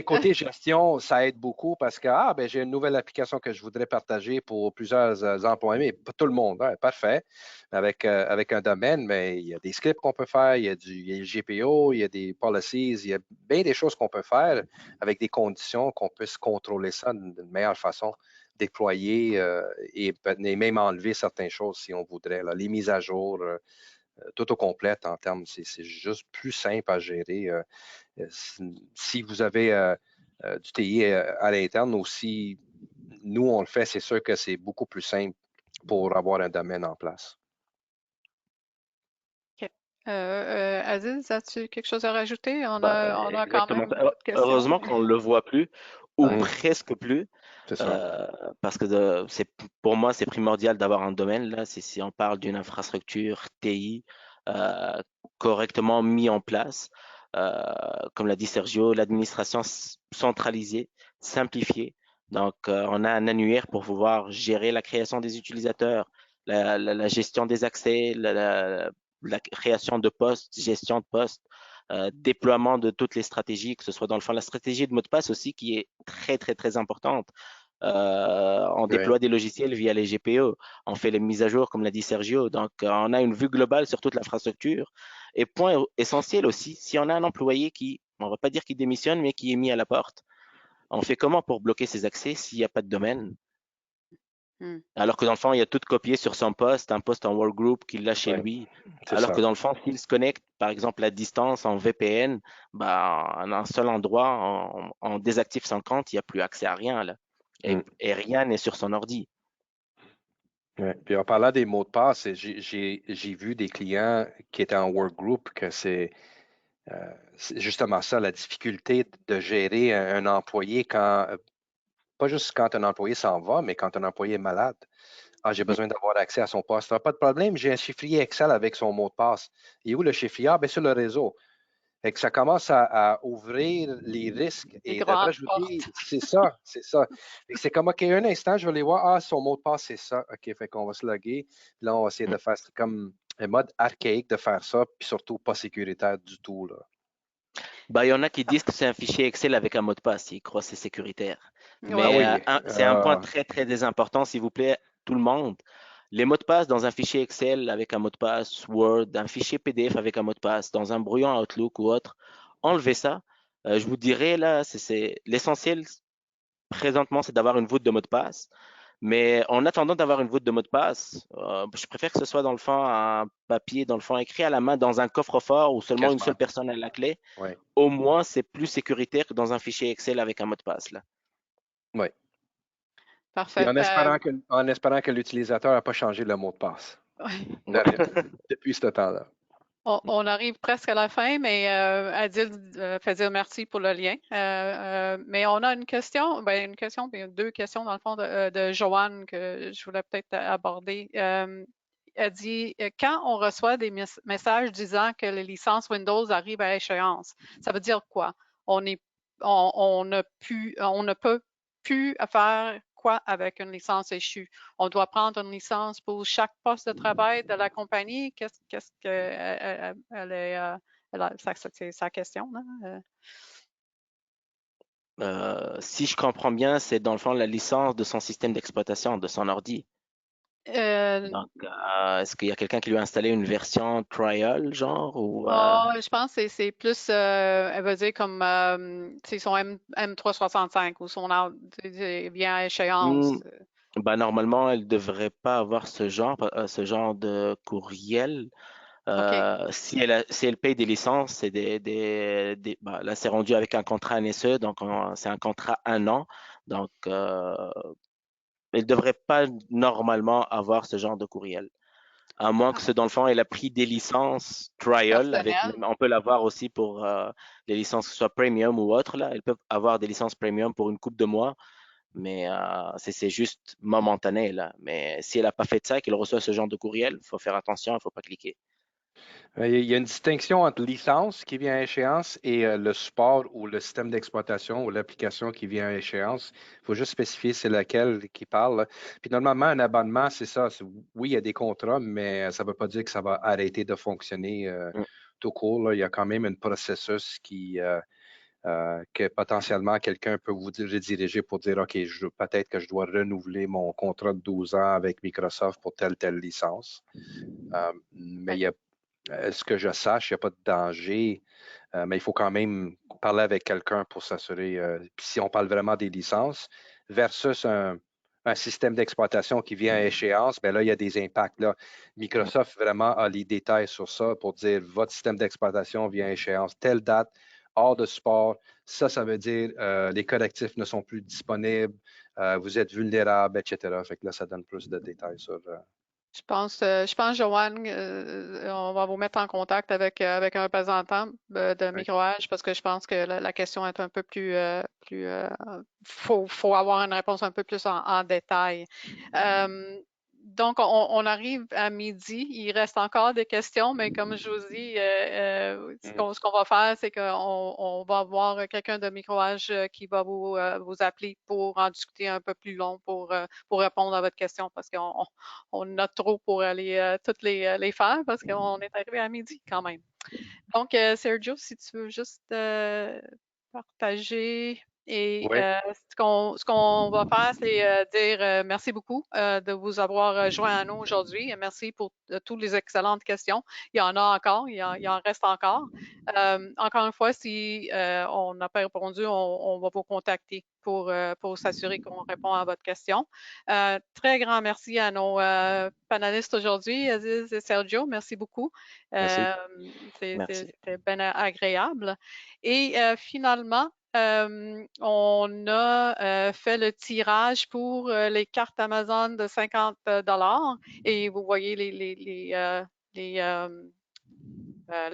côté gestion, ça aide beaucoup parce que j'ai une nouvelle application que je voudrais partager pour plusieurs employés, mais pas tout le monde. Ouais, parfait. Avec un domaine, mais il y a des scripts qu'on peut faire, il y a le GPO, il y a des policies, il y a bien des choses qu'on peut faire avec des conditions qu'on puisse contrôler ça d'une meilleure façon, déployer et même enlever certaines choses si on voudrait. Là. Les mises à jour, tout au complet en termes, c'est juste plus simple à gérer. Si vous avez du TI à l'interne aussi, nous, on le fait, c'est sûr que c'est beaucoup plus simple pour avoir un domaine en place. OK. Aziz, as-tu quelque chose à rajouter? On Bah, a quand exactement. même beaucoup de questions. Heureusement qu'on ne le voit plus, ou Ouais. presque plus, C'est ça. parce que pour moi, c'est primordial d'avoir un domaine, là, si on parle d'une infrastructure TI euh, correctement mis en place. Comme l'a dit Sergio, l'administration centralisée, simplifiée. Donc, on a un annuaire pour pouvoir gérer la création des utilisateurs, la gestion des accès, la création de postes, gestion de postes, déploiement de toutes les stratégies, que ce soit dans le fond la stratégie de mot de passe aussi, qui est très, très, très importante. On Oui. déploie des logiciels via les GPO, on fait les mises à jour, comme l'a dit Sergio. Donc, on a une vue globale sur toute l'infrastructure. Et point essentiel aussi, si on a un employé qui, on va pas dire qu'il démissionne, mais qui est mis à la porte, on fait comment pour bloquer ses accès s'il n'y a pas de domaine? Hmm. Alors que dans le fond, il y a tout copié sur son poste, un poste en workgroup qu'il a chez Ouais, lui. c'est Alors ça. que dans le fond, s'il se connecte, par exemple, à distance en VPN, bah, en un seul endroit, on désactive son compte, il n'y a plus accès à rien, là. Mm. Et rien n'est sur son ordi. Ouais. Puis en parlant des mots de passe, j'ai vu des clients qui étaient en workgroup que c'est justement ça, la difficulté de gérer un employé quand, pas juste quand un employé s'en va, mais quand un employé est malade. Ah, j'ai besoin d'avoir accès à son poste. Ah, pas de problème, j'ai un chiffrier Excel avec son mot de passe. Et où le chiffrier? Ah, bien sur le réseau. Fait que ça commence à ouvrir les risques Des et de grandes rajouter, portes. c'est ça, c'est ça. Fait que c'est comme, OK, un instant, je vais aller voir, ah, son mot de passe, c'est ça. OK, fait qu'on va se loguer. Puis là, on va essayer de faire, c'est comme un mode archaïque de faire ça, puis surtout pas sécuritaire du tout, là. Bah, il y en a qui disent que c'est un fichier Excel avec un mot de passe, ils croient que c'est sécuritaire. Ah Ouais. Mais oui, c'est un point très, très important, s'il vous plaît, tout le monde. Les mots de passe dans un fichier Excel avec un mot de passe Word, un fichier PDF avec un mot de passe, dans un brouillon Outlook ou autre, enlevez ça. Je vous dirais là, c'est l'essentiel présentement, c'est d'avoir une voûte de mot de passe. Mais en attendant d'avoir une voûte de mot de passe, je préfère que ce soit dans le fond un papier, dans le fond écrit à la main dans un coffre-fort où seulement une quasiment. seule personne a la clé. Oui, Au moins, c'est plus sécuritaire que dans un fichier Excel avec un mot de passe là. oui. Puis Parfait. en espérant que l'utilisateur n'a pas changé le mot de passe depuis ce temps-là. On arrive presque à la fin, mais Adil fait dire merci pour le lien. Mais on a une question, puis deux questions dans le fond de Joanne que je voulais peut-être aborder. Elle dit, quand on reçoit des messages disant que les licences Windows arrivent à échéance, ça veut dire quoi? On est, on ne peut plus faire quoi avec une licence échue? On doit prendre une licence pour chaque poste de travail de la compagnie. Qu'est-ce que elle est, c'est sa question, là? Si je comprends bien, c'est dans le fond la licence de son système d'exploitation, de son ordi. Euh, Donc, est-ce qu'il y a quelqu'un qui lui a installé une version trial, genre, ou je pense que c'est plus, elle veut dire comme c'est son M365 ou son vient à hmm, échéance. bah, normalement, elle devrait pas avoir ce genre de courriel. OK. Si elle paye des licences, c'est bah, là, c'est rendu avec un contrat NSE, donc c'est un contrat 1 an. Donc, elle ne devrait pas normalement avoir ce genre de courriel. À moins que Ah, ce, dans le fond, elle a pris des licences trial, personnel. on peut l'avoir aussi pour les licences, que ce soit premium ou autre, là. Elles peuvent avoir des licences premium pour une coupe de mois, mais c'est juste momentané, là. Mais si elle n'a pas fait de ça, qu'elle reçoit ce genre de courriel, il faut faire attention, il ne faut pas cliquer. Il y a une distinction entre licence qui vient à échéance et le support ou le système d'exploitation ou l'application qui vient à échéance. Il faut juste spécifier c'est laquelle qui parle, là. Puis normalement, un abonnement, c'est ça. Oui, il y a des contrats, mais ça ne veut pas dire que ça va arrêter de fonctionner Mm. tout court, là. Il y a quand même un processus que potentiellement quelqu'un peut vous rediriger pour dire, OK, peut-être que je dois renouveler mon contrat de 12 ans avec Microsoft pour telle licence. Mais il y a ce que je sache, il n'y a pas de danger, mais il faut quand même parler avec quelqu'un pour s'assurer. Puis si on parle vraiment des licences, versus un système d'exploitation qui vient à échéance, bien là, il y a des impacts. Là. Microsoft vraiment a les détails sur ça pour dire votre système d'exploitation vient à échéance, telle date, hors de support. Ça veut dire les correctifs ne sont plus disponibles, vous êtes vulnérable, etc. Fait que là, ça donne plus de détails sur. Je pense, Joanne, on va vous mettre en contact avec un représentant de Microage parce que je pense que la question est un peu plus, faut avoir une réponse un peu plus en détail. Donc, on arrive à midi. Il reste encore des questions, mais comme je vous dis, ce qu'on va faire, c'est qu'on va avoir quelqu'un de Microage qui va vous appeler pour en discuter un peu plus long pour répondre à votre question parce qu'on a trop pour aller toutes les faire parce qu'on est arrivé à midi quand même. Donc, Sergio, si tu veux juste partager. Et Oui. ce qu'on va faire, c'est dire merci beaucoup de vous avoir joint à nous aujourd'hui. Merci pour toutes les excellentes questions. Il y en a encore, il en reste encore. Encore une fois, si on n'a pas répondu, on va vous contacter pour s'assurer qu'on répond à votre question. Très grand merci à nos panélistes aujourd'hui, Aziz et Sergio. Merci beaucoup. Merci. C'était bien agréable. Et finalement, on a fait le tirage pour les cartes Amazon de 50 et vous voyez les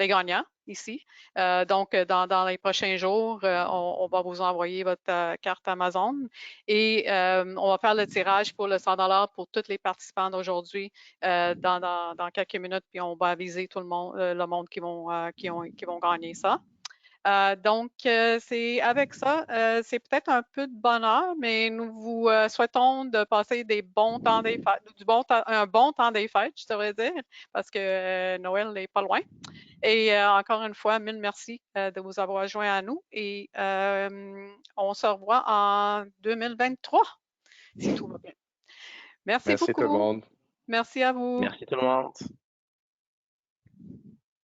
gagnants ici. Donc, dans les prochains jours, on va vous envoyer votre carte Amazon et on va faire le tirage pour le 100 pour tous les participants d'aujourd'hui dans quelques minutes, puis on va aviser tout le monde qui vont gagner ça. Donc, c'est avec ça, c'est peut-être un peu de bonheur, mais nous vous souhaitons de passer des bons temps des fêtes, un bon temps des fêtes, je devrais dire, parce que Noël n'est pas loin. Et encore une fois, mille merci de vous avoir joints à nous et on se revoit en 2023, si tout va bien. Merci beaucoup. Tout le monde. Merci à vous. Merci tout le monde.